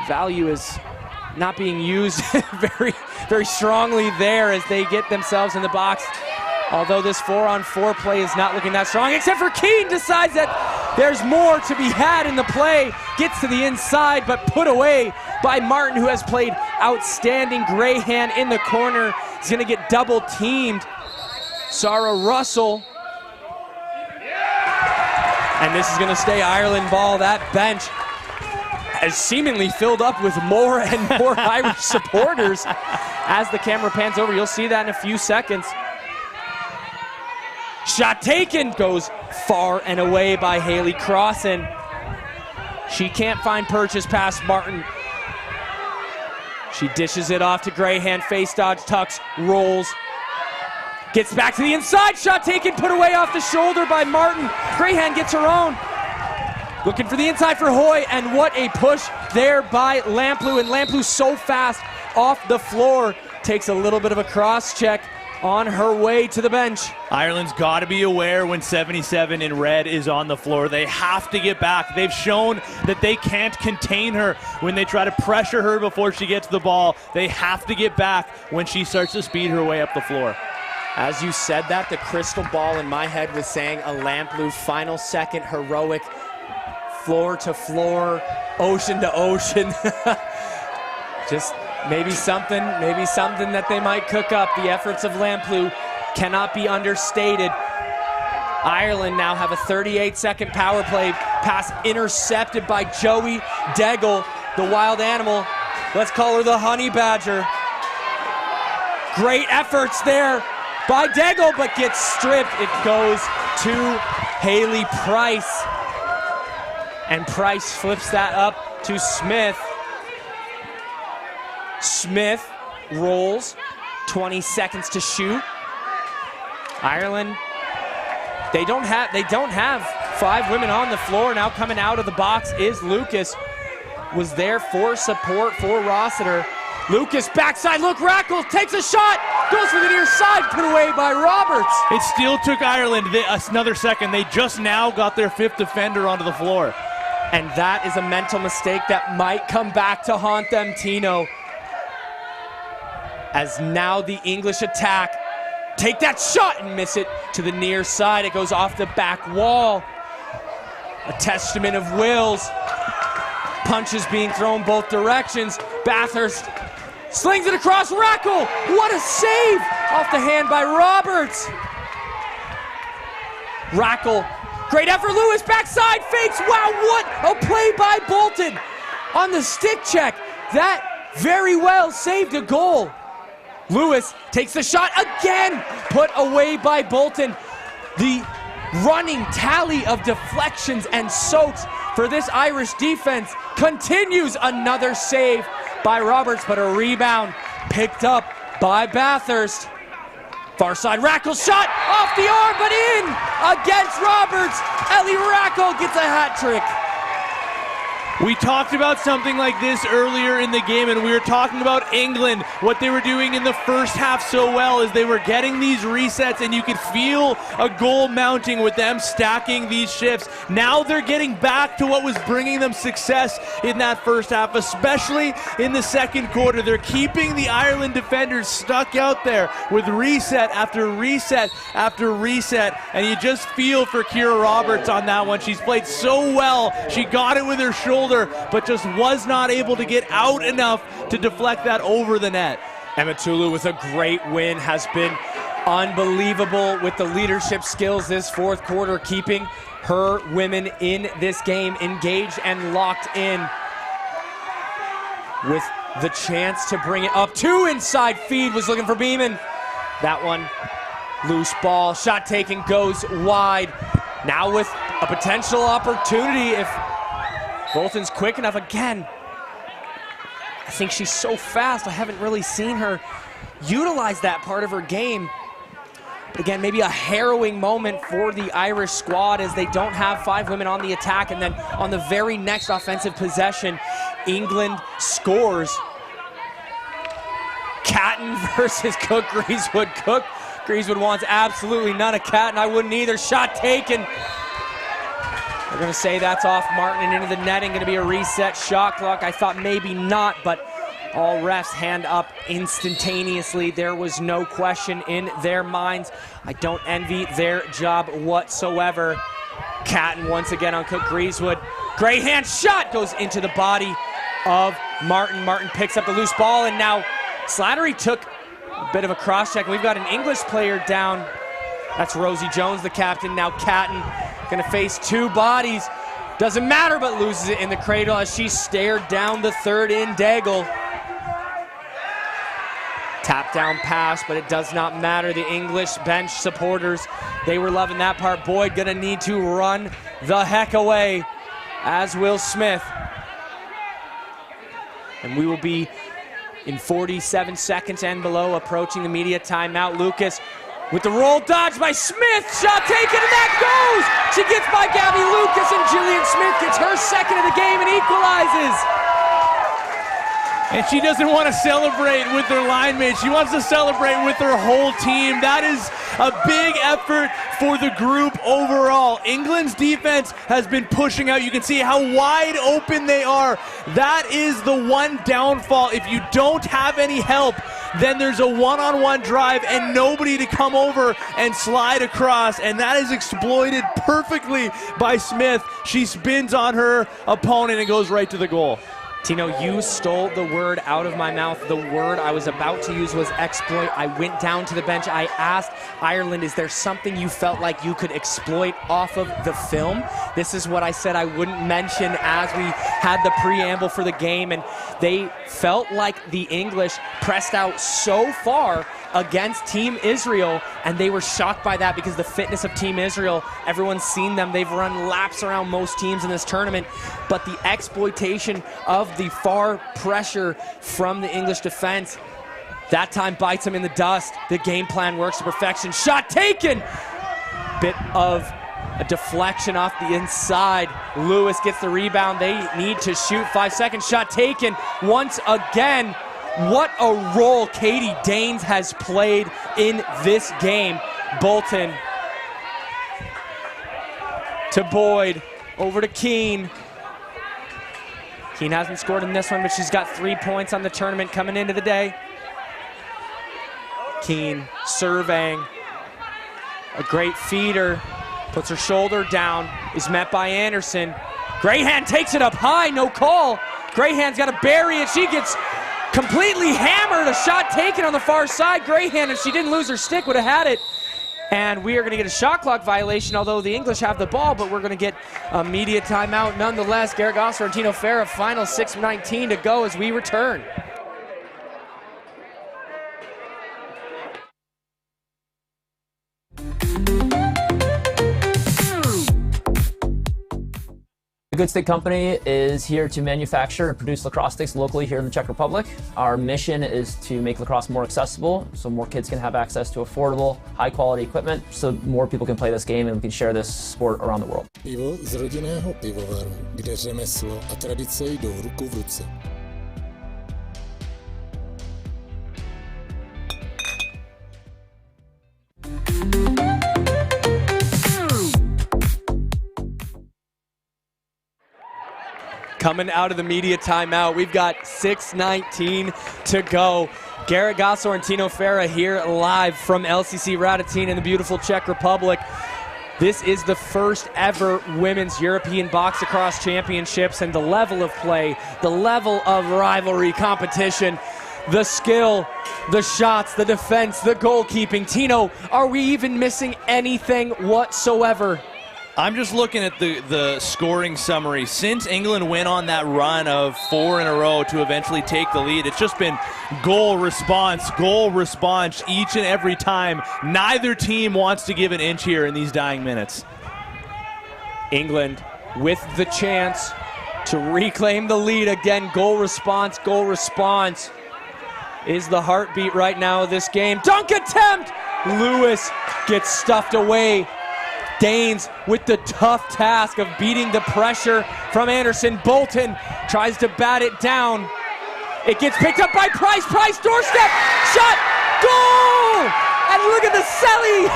value is not being used very, very strongly there as they get themselves in the box. Although this 4-on-4 play is not looking that strong, except for Keane decides that there's more to be had in the play. Gets to the inside, but put away by Martin, who has played outstanding. Grayhan in the corner. He's going to get double teamed. Sarah Russell. And this is going to stay Ireland ball. That bench has seemingly filled up with more and more Irish supporters. As the camera pans over, you'll see that in a few seconds. Shot taken, goes far and away by Haley Crossan. She can't find purchase past Martin. She dishes it off to Grayhan, face dodge, tucks, rolls. Gets back to the inside, shot taken, put away off the shoulder by Martin. Grayhan gets her own. Looking for the inside for Hoy, and what a push there by Lamplugh. And Lamplugh so fast off the floor, takes a little bit of a cross check on her way to the bench. Ireland's got to be aware when 77 in red is on the floor. They have to get back. They've shown that they can't contain her when they try to pressure her before she gets the ball. They have to get back when she starts to speed her way up the floor. As you said that, the crystal ball in my head was saying a Lamplugh final second heroic, floor to floor, ocean to ocean. Just maybe something that they might cook up. The efforts of Lamplugh cannot be understated. Ireland now have a 38-second power play pass intercepted by Joey Deggle, the wild animal. Let's call her the honey badger. Great efforts there by Deggle, but gets stripped. It goes to Haley Price. And Price flips that up to Smith. Smith rolls, 20 seconds to shoot. Ireland, they don't have 5 women on the floor. Now coming out of the box is Lucas. Was there for support for Rossiter. Lucas backside look, Rackle takes a shot, goes for the near side, put away by Roberts. It still took Ireland another second. They just now got their 5th defender onto the floor. And that is a mental mistake that might come back to haunt them, Tino. As now the English attack, take that shot and miss it to the near side. It goes off the back wall. A testament of wills. Punches being thrown both directions. Bathurst slings it across. Rackle, what a save off the hand by Roberts. Rackle, great effort. Lewis backside fakes. Wow, what a play by Bolton on the stick check. That very well saved a goal. Lewis takes the shot again, put away by Bolton. The running tally of deflections and soaks for this Irish defense continues. Another save by Roberts, but a rebound picked up by Bathurst. Far side, Rackle shot off the arm, but in against Roberts. Ellie Rackle gets a hat trick. We talked about something like this earlier in the game, and we were talking about England, what they were doing in the first half so well is they were getting these resets, and you could feel a goal mounting with them stacking these shifts. Now they're getting back to what was bringing them success in that first half, especially in the second quarter. They're keeping the Ireland defenders stuck out there with reset after reset after reset, and you just feel for Kira Roberts on that one. She's played so well. She got it with her shoulder, but just was not able to get out enough to deflect that over the net. Emma Tulu with a great win, has been unbelievable with the leadership skills this fourth quarter, keeping her women in this game engaged and locked in. with the chance to bring it up. Two inside feed, was looking for Beeman. That one, loose ball, shot taken, goes wide. Now with a potential opportunity if Bolton's quick enough again. I think she's so fast, I haven't really seen her utilize that part of her game. But again, maybe a harrowing moment for the Irish squad as they don't have 5 women on the attack, and then on the very next offensive possession, England scores. Catton versus Cook Greasewood. Cook Greasewood wants absolutely none of Catton. I wouldn't either. Shot taken. They're going to say that's off Martin and into the netting. Going to be a reset shot clock. I thought maybe not, but all refs hand up instantaneously. There was no question in their minds. I don't envy their job whatsoever. Catton once again on Cook Greasewood. Great hand shot goes into the body of Martin. Martin picks up the loose ball, and now Slattery took a bit of a cross check. We've got an English player down. That's Rosie Jones, the captain. Now Catton gonna face 2 bodies. Doesn't matter, but loses it in the cradle as she stared down the third in Daigle. Tap down pass, but it does not matter. The English bench supporters, they were loving that part. Boyd gonna need to run the heck away, as will Smith. And we will be in 47 seconds and below, approaching the media timeout. Lucas with the roll dodge by Smith, shot taken, and that goes! She gets by Gabby Lucas, and Jillian Smith gets her second of the game and equalizes. And she doesn't want to celebrate with her line mates. She wants to celebrate with her whole team. That is a big effort for the group overall. England's defense has been pushing out. You can see how wide open they are. That is the one downfall. If you don't have any help, then there's a one-on-one drive and nobody to come over and slide across, and that is exploited perfectly by Smith. She spins on her opponent and goes right to the goal. Tino, you stole the word out of my mouth. The word I was about to use was exploit. I went down to the bench. I asked Ireland, is there something you felt like you could exploit off of the film? This is what I said I wouldn't mention as we had the preamble for the game, and they felt like the English pressed out so far against Team Israel, and they were shocked by that because the fitness of Team Israel, everyone's seen them. They've run laps around most teams in this tournament, but the exploitation of the far pressure from the English defense, that time bites them in the dust. The game plan works to perfection. Shot taken! Bit of a deflection off the inside. Lewis gets the rebound. They need to shoot. 5 seconds. Shot taken once again. What a role Katie Danes has played in this game. Bolton to Boyd, over to Keane. Keane hasn't scored in this one, but she's got 3 points on the tournament coming into the day. Keane surveying, a great feeder, puts her shoulder down, is met by Anderson. Greyhand takes it up high, no call. Greyhand's got to bury it. She gets completely hammered. A shot taken on the far side. Greyhand, if she didn't lose her stick, would have had it. And we are going to get a shot clock violation, although the English have the ball, but we're going to get a media timeout nonetheless. Garagosser and Tino Farah, final 6:19 to go as we return. The Good Stick Company is here to manufacture and produce lacrosse sticks locally here in the Czech Republic. Our mission is to make lacrosse more accessible so more kids can have access to affordable, high-quality equipment so more people can play this game and we can share this sport around the world. Pivo z rodinného pivovaru, kde řemeslo a tradice jdou ruku v ruce. Coming out of the media timeout, we've got 6:19 to go. Garagosser and Tino Farah here live from LCC Radotín in the beautiful Czech Republic. This is the first ever Women's European Box Lacrosse Championships, and the level of play, the level of rivalry competition, the skill, the shots, the defense, the goalkeeping. Tino, are we even missing anything whatsoever? I'm just looking at the scoring summary. Since England went on that run of 4 in a row to eventually take the lead, it's just been goal response each and every time. Neither team wants to give an inch here in these dying minutes. England with the chance to reclaim the lead again. Goal response is the heartbeat right now of this game. Dunk attempt! Lewis gets stuffed away. Danes with the tough task of beating the pressure from Anderson. Bolton tries to bat it down. It gets picked up by Price. Price, doorstep, shot, goal! And look at the Selly!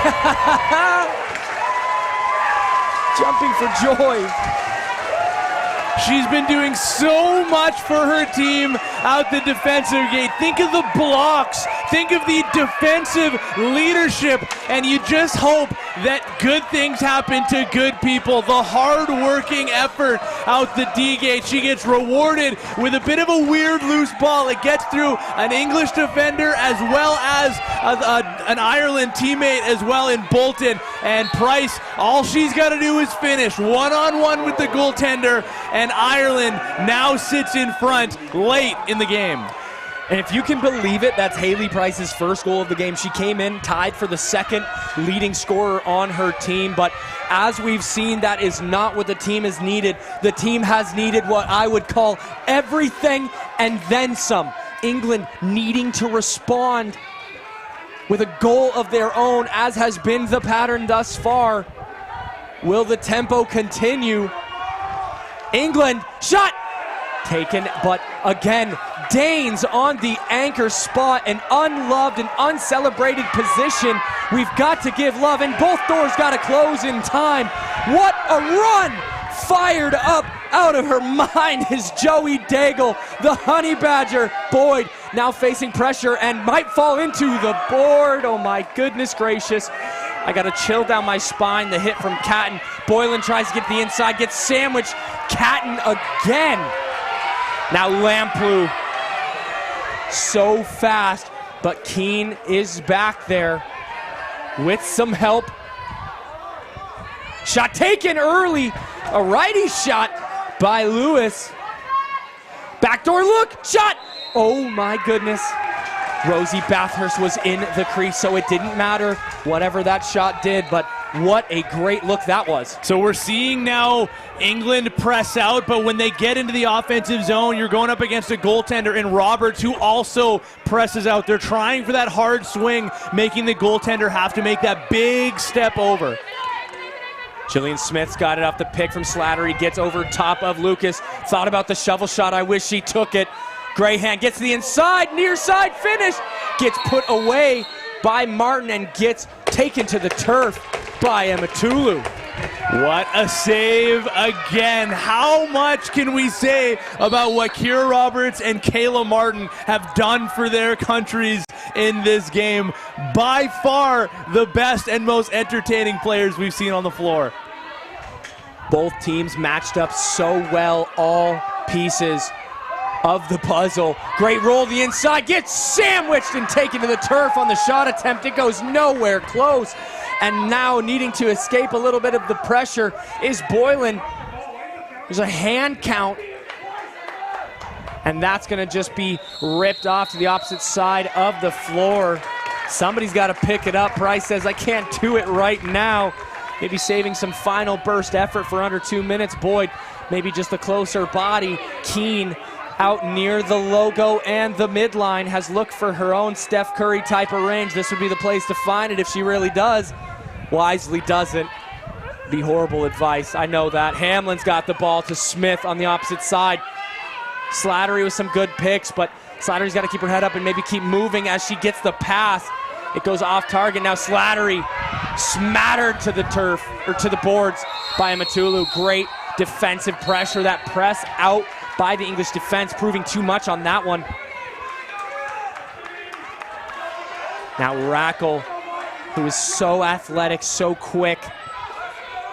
Jumping for joy. She's been doing so much for her team out the defensive gate. Think of the blocks. Think of the defensive leadership. And you just hope that good things happen to good people. The hard-working effort out the D gate. She gets rewarded with a bit of a weird loose ball. It gets through an English defender as well as an Ireland teammate as well in Bolton. And Price, all she's got to do is finish one-on-one with the goaltender. And Ireland now sits in front late in the game. And if you can believe it, that's Haley Price's first goal of the game. She came in tied for the second leading scorer on her team. But as we've seen, that is not what the team has needed. The team has needed what I would call everything and then some. England needing to respond with a goal of their own, as has been the pattern thus far. Will the tempo continue? England, shot! Taken, but again, Danes on the anchor spot, an unloved and uncelebrated position. We've got to give love, and both doors got to close in time. What a run! Fired up out of her mind is Joey Daigle, the Honey Badger. Boyd now facing pressure and might fall into the board. Oh my goodness gracious. I got a chill down my spine, the hit from Catton. Boylan tries to get the inside, gets sandwiched. Catton again. Now Lamplugh, so fast, but Keane is back there with some help. Shot taken early, a righty shot by Lewis. Backdoor look, shot! Oh my goodness. Rosie Bathurst was in the crease, so it didn't matter whatever that shot did, but what a great look that was. So we're seeing now England press out, but when they get into the offensive zone, you're going up against a goaltender in Roberts who also presses out. They're trying for that hard swing, making the goaltender have to make that big step over. Jillian Smith's got it off the pick from Slattery, gets over top of Lucas. Thought about the shovel shot, I wish she took it. Grayhand gets to the inside, near side finish, gets put away by Martin and gets taken to the turf by Ematulu. What a save again. How much can we say about what Kira Roberts and Kayla Martin have done for their countries in this game? By far the best and most entertaining players we've seen on the floor. Both teams matched up so well, all pieces of the puzzle. Great roll the inside, gets sandwiched and taken to the turf on the shot attempt. It goes nowhere close. And now needing to escape a little bit of the pressure is Boylan. There's a hand count. And that's gonna just be ripped off to the opposite side of the floor. Somebody's gotta pick it up. Price says, I can't do it right now. Maybe saving some final burst effort for under 2 minutes. Boyd, maybe just a closer body. Keane out near the logo and the midline, has looked for her own Steph Curry type of range. This would be the place to find it if she really does. Wisely doesn't. Be horrible advice, I know that. Hamlin's got the ball to Smith on the opposite side. Slattery with some good picks, but Slattery's got to keep her head up and maybe keep moving as she gets the pass. It goes off target. Now Slattery smattered to the turf, or to the boards by Ematulu. Great defensive pressure. That press out by the English defense, proving too much on that one. Now Rackle, who is so athletic, so quick.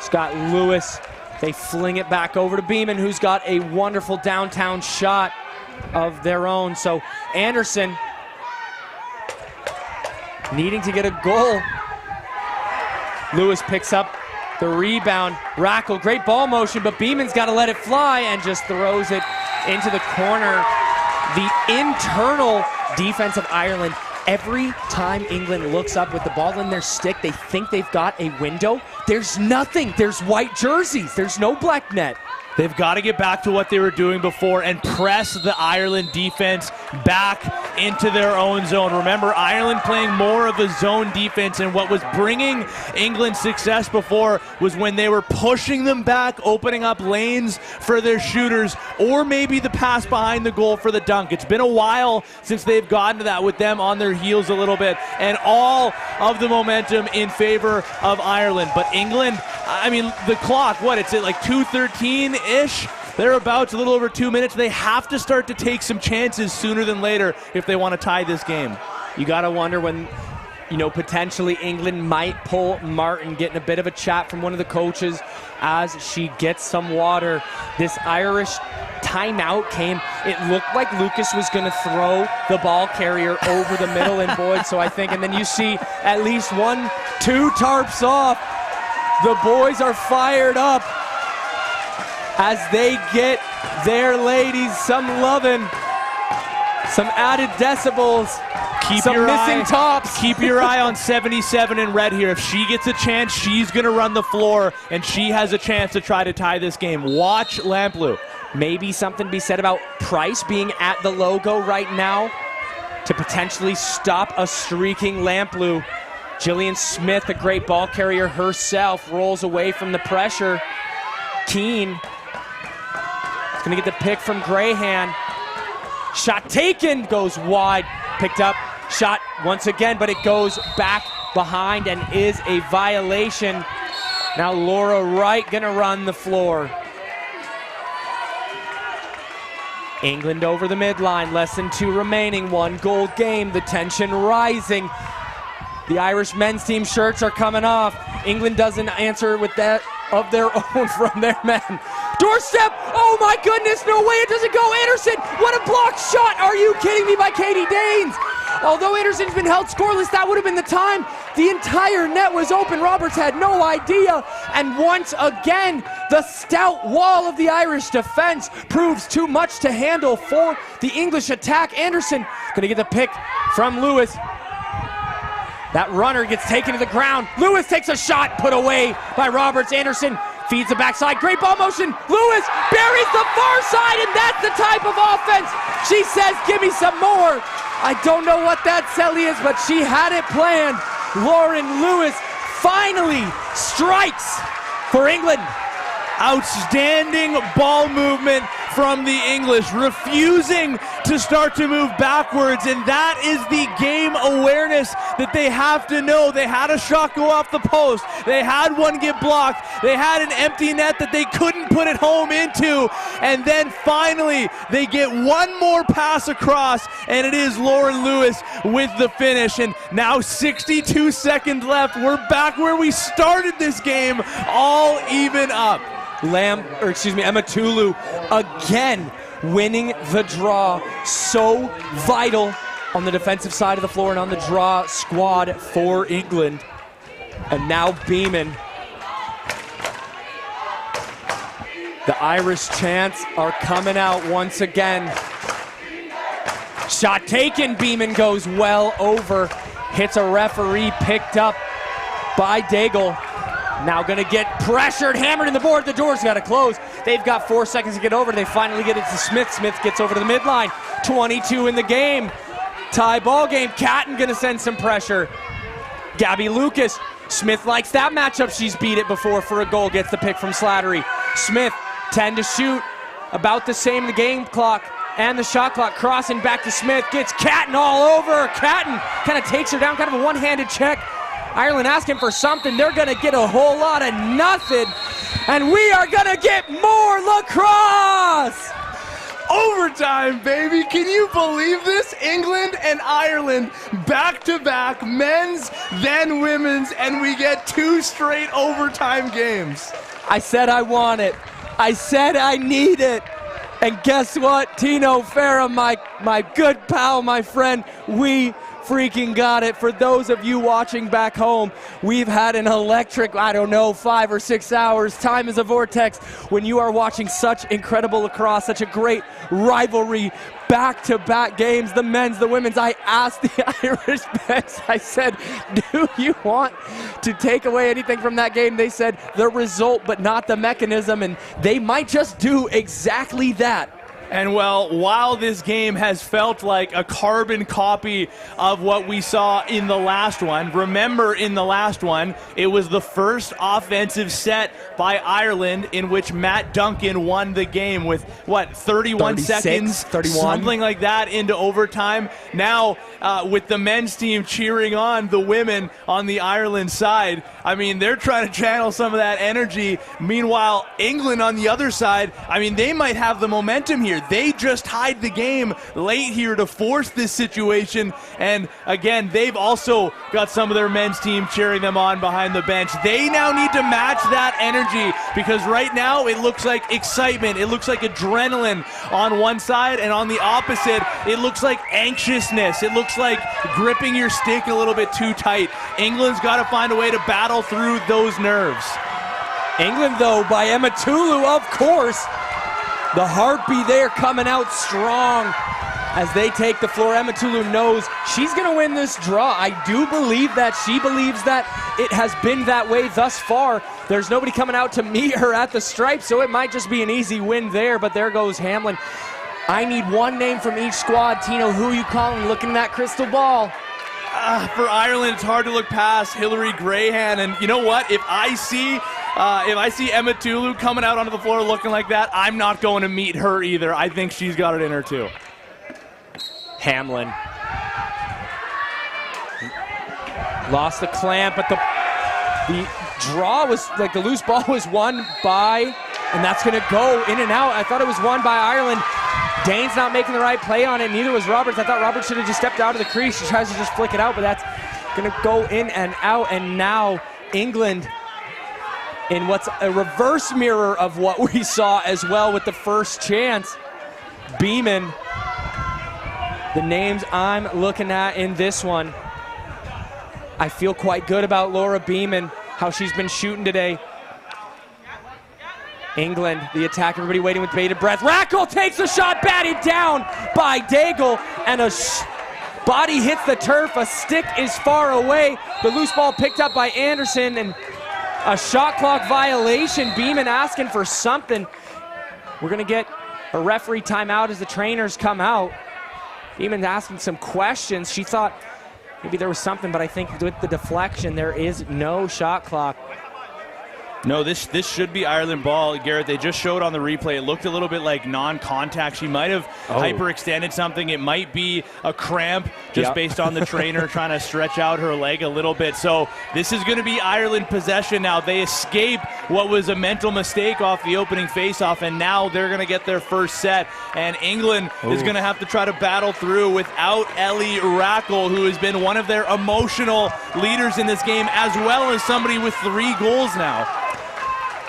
Scott Lewis, they fling it back over to Beeman, who's got a wonderful downtown shot of their own. So Anderson needing to get a goal. Lewis picks up The rebound, Rackle, great ball motion, but Beeman's got to let it fly and just throws it into the corner. The internal defense of Ireland, every time England looks up with the ball in their stick, they think they've got a window. There's nothing. There's white jerseys. There's no black net. They've got to get back to what they were doing before and press the Ireland defense back into their own zone. Remember, Ireland playing more of a zone defense, and what was bringing England success before was when they were pushing them back, opening up lanes for their shooters, or maybe the pass behind the goal for the dunk. It's been a while since they've gotten to that with them on their heels a little bit, and all of the momentum in favor of Ireland. But England, I mean, the clock, what, it's at like 2:13-ish? Thereabouts, a little over 2 minutes. They have to start to take some chances sooner than later if they want to tie this game. You got to wonder when, potentially England might pull Martin, getting a bit of a chat from one of the coaches as she gets some water. This Irish timeout came. It looked like Lucas was going to throw the ball carrier over the middle and Boyd, so I think, and then you see at least 1, 2 tarps off. The boys are fired up as they get their ladies some lovin', some added decibels, some missing tops. Keep your eye on 77 in red here. If she gets a chance, she's going to run the floor, and she has a chance to try to tie this game. Watch Lamplugh. Maybe something to be said about Price being at the logo right now to potentially stop a streaking Lamplugh. Jillian Smith, a great ball carrier herself, rolls away from the pressure. Keane is going to get the pick from Grahan. Shot taken, goes wide, picked up, shot once again, but it goes back behind and is a violation. Now Laura Wright going to run the floor. England over the midline, less than 2 remaining, 1 goal game, the tension rising. The Irish men's team shirts are coming off. England doesn't answer with that of their own from their men. Doorstep, oh my goodness, no way it doesn't go. Anderson, what a block shot. Are you kidding me, by Katie Danes? Although Anderson's been held scoreless, that would have been the time. The entire net was open. Roberts had no idea. And once again, the stout wall of the Irish defense proves too much to handle for the English attack. Anderson gonna get the pick from Lewis. That runner gets taken to the ground. Lewis takes a shot, put away by Roberts. Anderson feeds the backside. Great ball motion. Lewis buries the far side, and that's the type of offense. She says, give me some more. I don't know what that Sally is, but she had it planned. Lauren Lewis finally strikes for England. Outstanding ball movement from the English, refusing to start to move backwards, and that is the game awareness that they have to know. They had a shot go off the post, they had one get blocked, they had an empty net that they couldn't put it home into, and then finally they get one more pass across, and it is Lauren Lewis with the finish. And now 62 seconds left, we're back where we started this game, all even up. Emma Tulu again winning the draw. So vital on the defensive side of the floor and on the draw squad for England. And now Beeman. The Irish chants are coming out once again. Shot taken, Beeman goes well over. Hits a referee, picked up by Daigle. Now gonna get pressured, hammered in the board. The door's gotta close. They've got 4 seconds to get over. They finally get it to Smith. Smith gets over to the midline. 22 in the game. Tie ball game. Catton gonna send some pressure. Gabby Lucas. Smith likes that matchup. She's beat it before for a goal. Gets the pick from Slattery. Smith, 10 to shoot. About the same the game clock and the shot clock. Crossing back to Smith. Gets Catton all over. Catton kind of takes her down. Kind of a one-handed check. Ireland asking for something. They're going to get a whole lot of nothing. And we are going to get more lacrosse! Overtime, baby! Can you believe this? England and Ireland back-to-back, men's, then women's, and we get 2 straight overtime games. I said I want it. I said I need it. And guess what? Tino Farah, my good pal, my friend, we freaking got it. For those of you watching back home, we've had an electric, 5 or 6 hours. Time is a vortex when you are watching such incredible lacrosse, such a great rivalry, back-to-back games, the men's, the women's. I asked the Irish bench, I said, do you want to take away anything from that game? They said the result, but not the mechanism, and they might just do exactly that. And well, while this game has felt like a carbon copy of what we saw in the last one, remember in the last one, it was the first offensive set by Ireland in which Matt Duncan won the game with, 31 seconds? 31. Something like that into overtime. Now, with the men's team cheering on the women on the Ireland side, I mean, they're trying to channel some of that energy. Meanwhile, England on the other side, I mean, they might have the momentum here. They just tied the game late here to force this situation. And again, they've also got some of their men's team cheering them on behind the bench. They now need to match that energy because right now it looks like excitement. It looks like adrenaline on one side, and on the opposite, it looks like anxiousness. It looks like gripping your stick a little bit too tight. England's got to find a way to battle through those nerves. England, though, by Emma Tulu, of course. The heartbeat there coming out strong as they take the floor. Emma Tulu knows she's going to win this draw. I do believe that. She believes that. It has been that way thus far. There's nobody coming out to meet her at the stripe, so it might just be an easy win there, but there goes Hamlin. I need one name from each squad. Tino, who are you calling? Looking at that crystal ball. For Ireland, it's hard to look past Hillary Grahan, and you know what? If I see Emma Tulu coming out onto the floor looking like that, I'm not going to meet her either. I think she's got it in her too. Hamlin lost the clamp, but the draw was like the loose ball was won by, and that's going to go in and out. I thought it was won by Ireland. Dane's not making the right play on it. Neither was Roberts. I thought Roberts should have just stepped out of the crease. She tries to just flick it out, but that's going to go in and out. And now England in what's a reverse mirror of what we saw as well with the first chance. Beeman, the names I'm looking at in this one. I feel quite good about Laura Beeman, how she's been shooting today. England, the attack, everybody waiting with bated breath. Rackle takes the shot, batted down by Daigle, and a body hits the turf. A stick is far away. The loose ball picked up by Anderson, and a shot clock violation. Beeman asking for something. We're going to get a referee timeout as the trainers come out. Beeman asking some questions. She thought maybe there was something, but I think with the deflection, there is no shot clock. No, this should be Ireland ball, Garrett. They just showed on the replay. It looked a little bit like non-contact. She might have hyperextended something. It might be a cramp just based on the trainer trying to stretch out her leg a little bit. So this is going to be Ireland possession now. They escape what was a mental mistake off the opening faceoff, and now they're going to get their first set. And England is going to have to try to battle through without Ellie Rackle, who has been one of their emotional leaders in this game, as well as somebody with 3 goals now.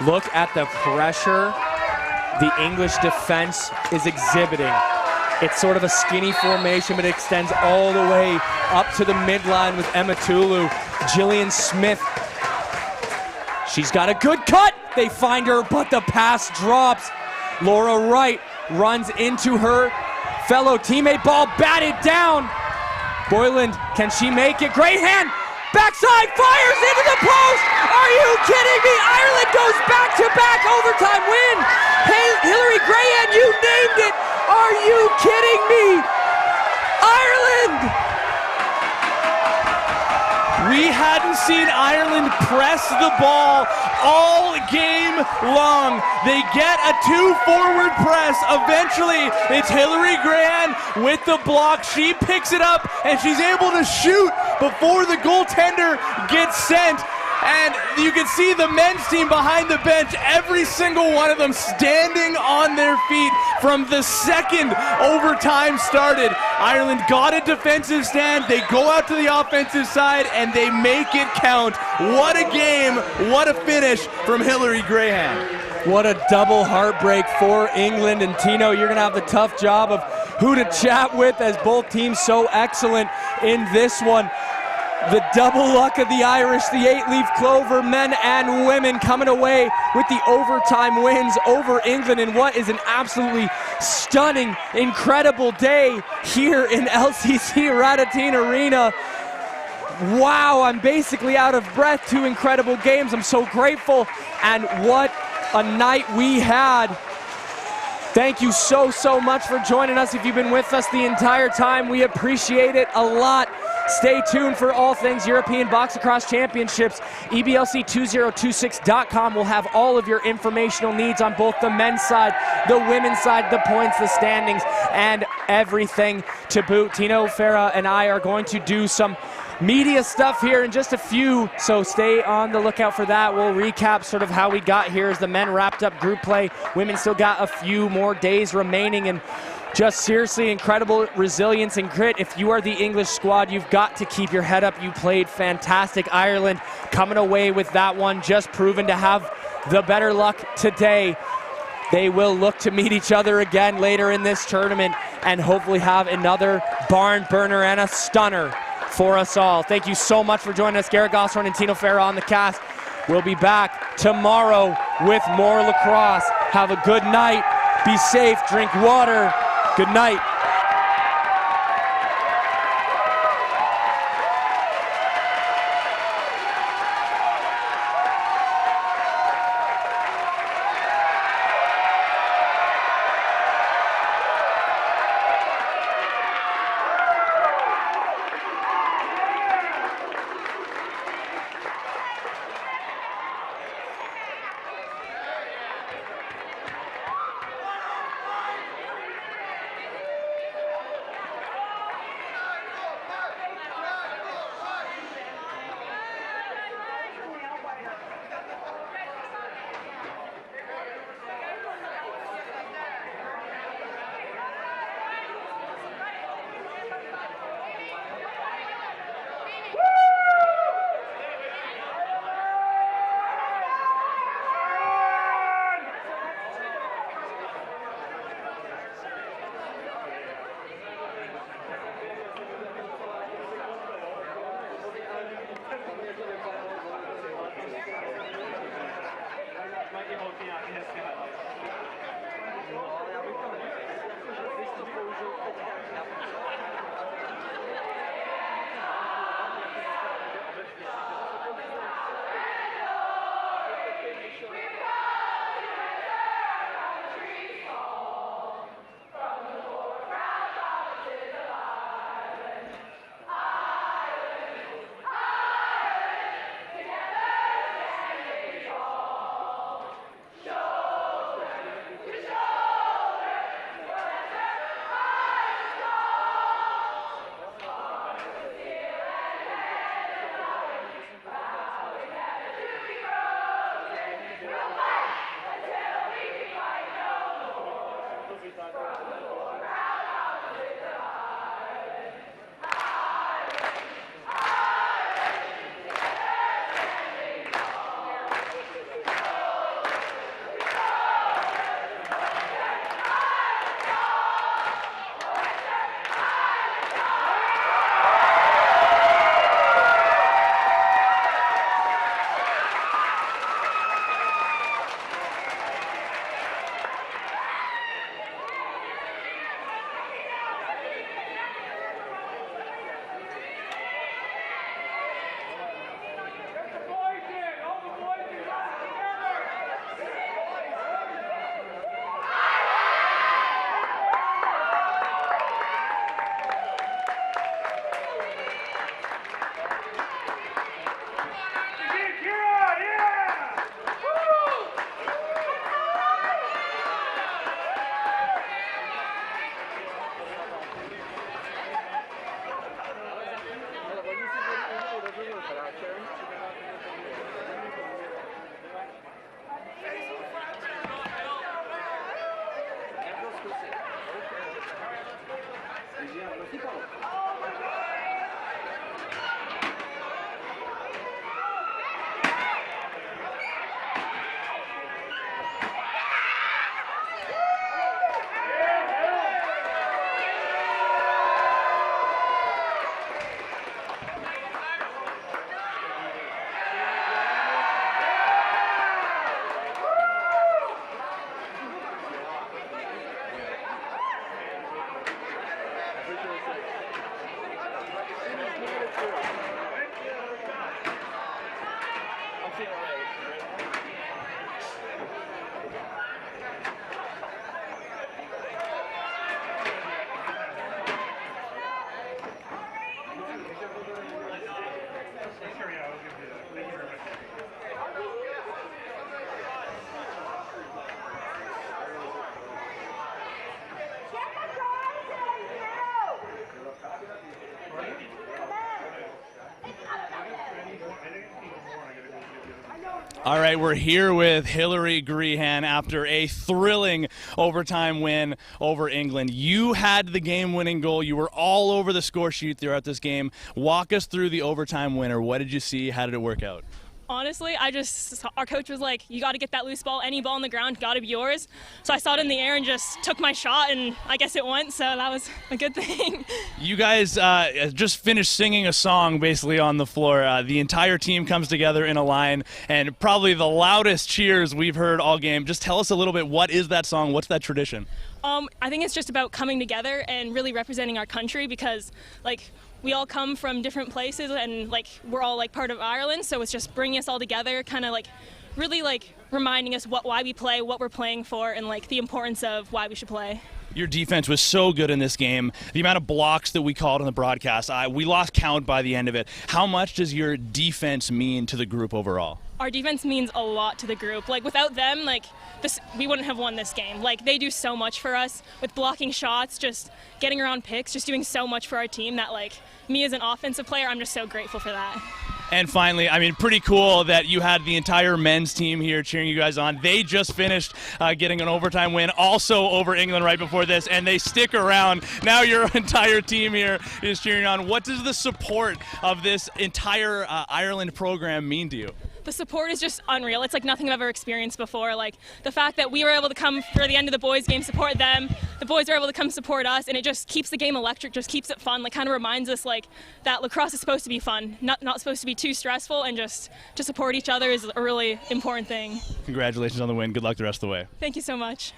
Look at the pressure the English defense is exhibiting. It's sort of a skinny formation, but it extends all the way up to the midline with Emma Tulu. Jillian Smith, she's got a good cut. They find her, but the pass drops. Laura Wright runs into her fellow teammate. Ball batted down. Boyland, can she make it? Great hand. Backside, fires into the post! Are you kidding me? Ireland goes back-to-back overtime win! Hey, Hillary Grahan, you named it! Are you kidding me? Ireland! We hadn't seen Ireland press the ball all game long. They get a 2-forward press. Eventually, it's Hillary Grahan with the block. She picks it up, and she's able to shoot before the goaltender gets sent. And you can see the men's team behind the bench, every single one of them standing on their feet from the second overtime started. Ireland got a defensive stand. They go out to the offensive side, and they make it count. What a game. What a finish from Hillary Grahan. What a double heartbreak for England. And Tino, you're going to have the tough job of who to chat with as both teams so excellent in this one. The double luck of the Irish, the 8-leaf clover, men and women coming away with the overtime wins over England in what is an absolutely stunning, incredible day here in LCC Radotín Arena. Wow, I'm basically out of breath. 2 incredible games. I'm so grateful, and what a night we had. Thank you so much for joining us. If you've been with us the entire time, we appreciate it a lot. Stay tuned for all things European Box Lacrosse Championships. EBLC2026.com will have all of your informational needs on both the men's side, the women's side, the points, the standings, and everything to boot. Tino Farah and I are going to do some media stuff here in just a few, so stay on the lookout for that. We'll recap sort of how we got here as the men wrapped up group play. Women still got a few more days remaining, and just seriously incredible resilience and grit. If you are the English squad, you've got to keep your head up. You played fantastic. Ireland coming away with that one, just proven to have the better luck today. They will look to meet each other again later in this tournament and hopefully have another barn burner and a stunner for us all. Thank you so much for joining us. Garrett Gosselin and Tino Farah on the cast. We'll be back tomorrow with more lacrosse. Have a good night. Be safe. Drink water. Good night. All right, we're here with Hillary Grehan after a thrilling overtime win over England. You had the game-winning goal. You were all over the score sheet throughout this game. Walk us through the overtime winner. What did you see? How did it work out? Honestly, our coach was like, you got to get that loose ball. Any ball on the ground got to be yours. So I saw it in the air and just took my shot, and I guess it went, so that was a good thing. You guys just finished singing a song basically on the floor. The entire team comes together in a line, and probably the loudest cheers we've heard all game. Just tell us a little bit, what is that song? What's that tradition? I think it's just about coming together and really representing our country, because we all come from different places, and we're all part of Ireland, so it's just bringing us all together, kind of really reminding us why we play, what we're playing for, and the importance of why we should play. Your defense was so good in this game. The amount of blocks that we called on the broadcast, we lost count by the end of it. How much does your defense mean to the group overall? Our defense means a lot to the group. Without them, we wouldn't have won this game. They do so much for us with blocking shots, just getting around picks, just doing so much for our team that, me as an offensive player, I'm just so grateful for that. And finally, pretty cool that you had the entire men's team here cheering you guys on. They just finished getting an overtime win also over England right before this, and they stick around. Now your entire team here is cheering on. What does the support of this entire Ireland program mean to you? The support is just unreal. It's nothing I've ever experienced before. The fact that we were able to come for the end of the boys' game, support them, the boys were able to come support us, and it just keeps the game electric, just keeps it fun. Kind of reminds us that lacrosse is supposed to be fun, not supposed to be too stressful, and just to support each other is a really important thing. Congratulations on the win. Good luck the rest of the way. Thank you so much.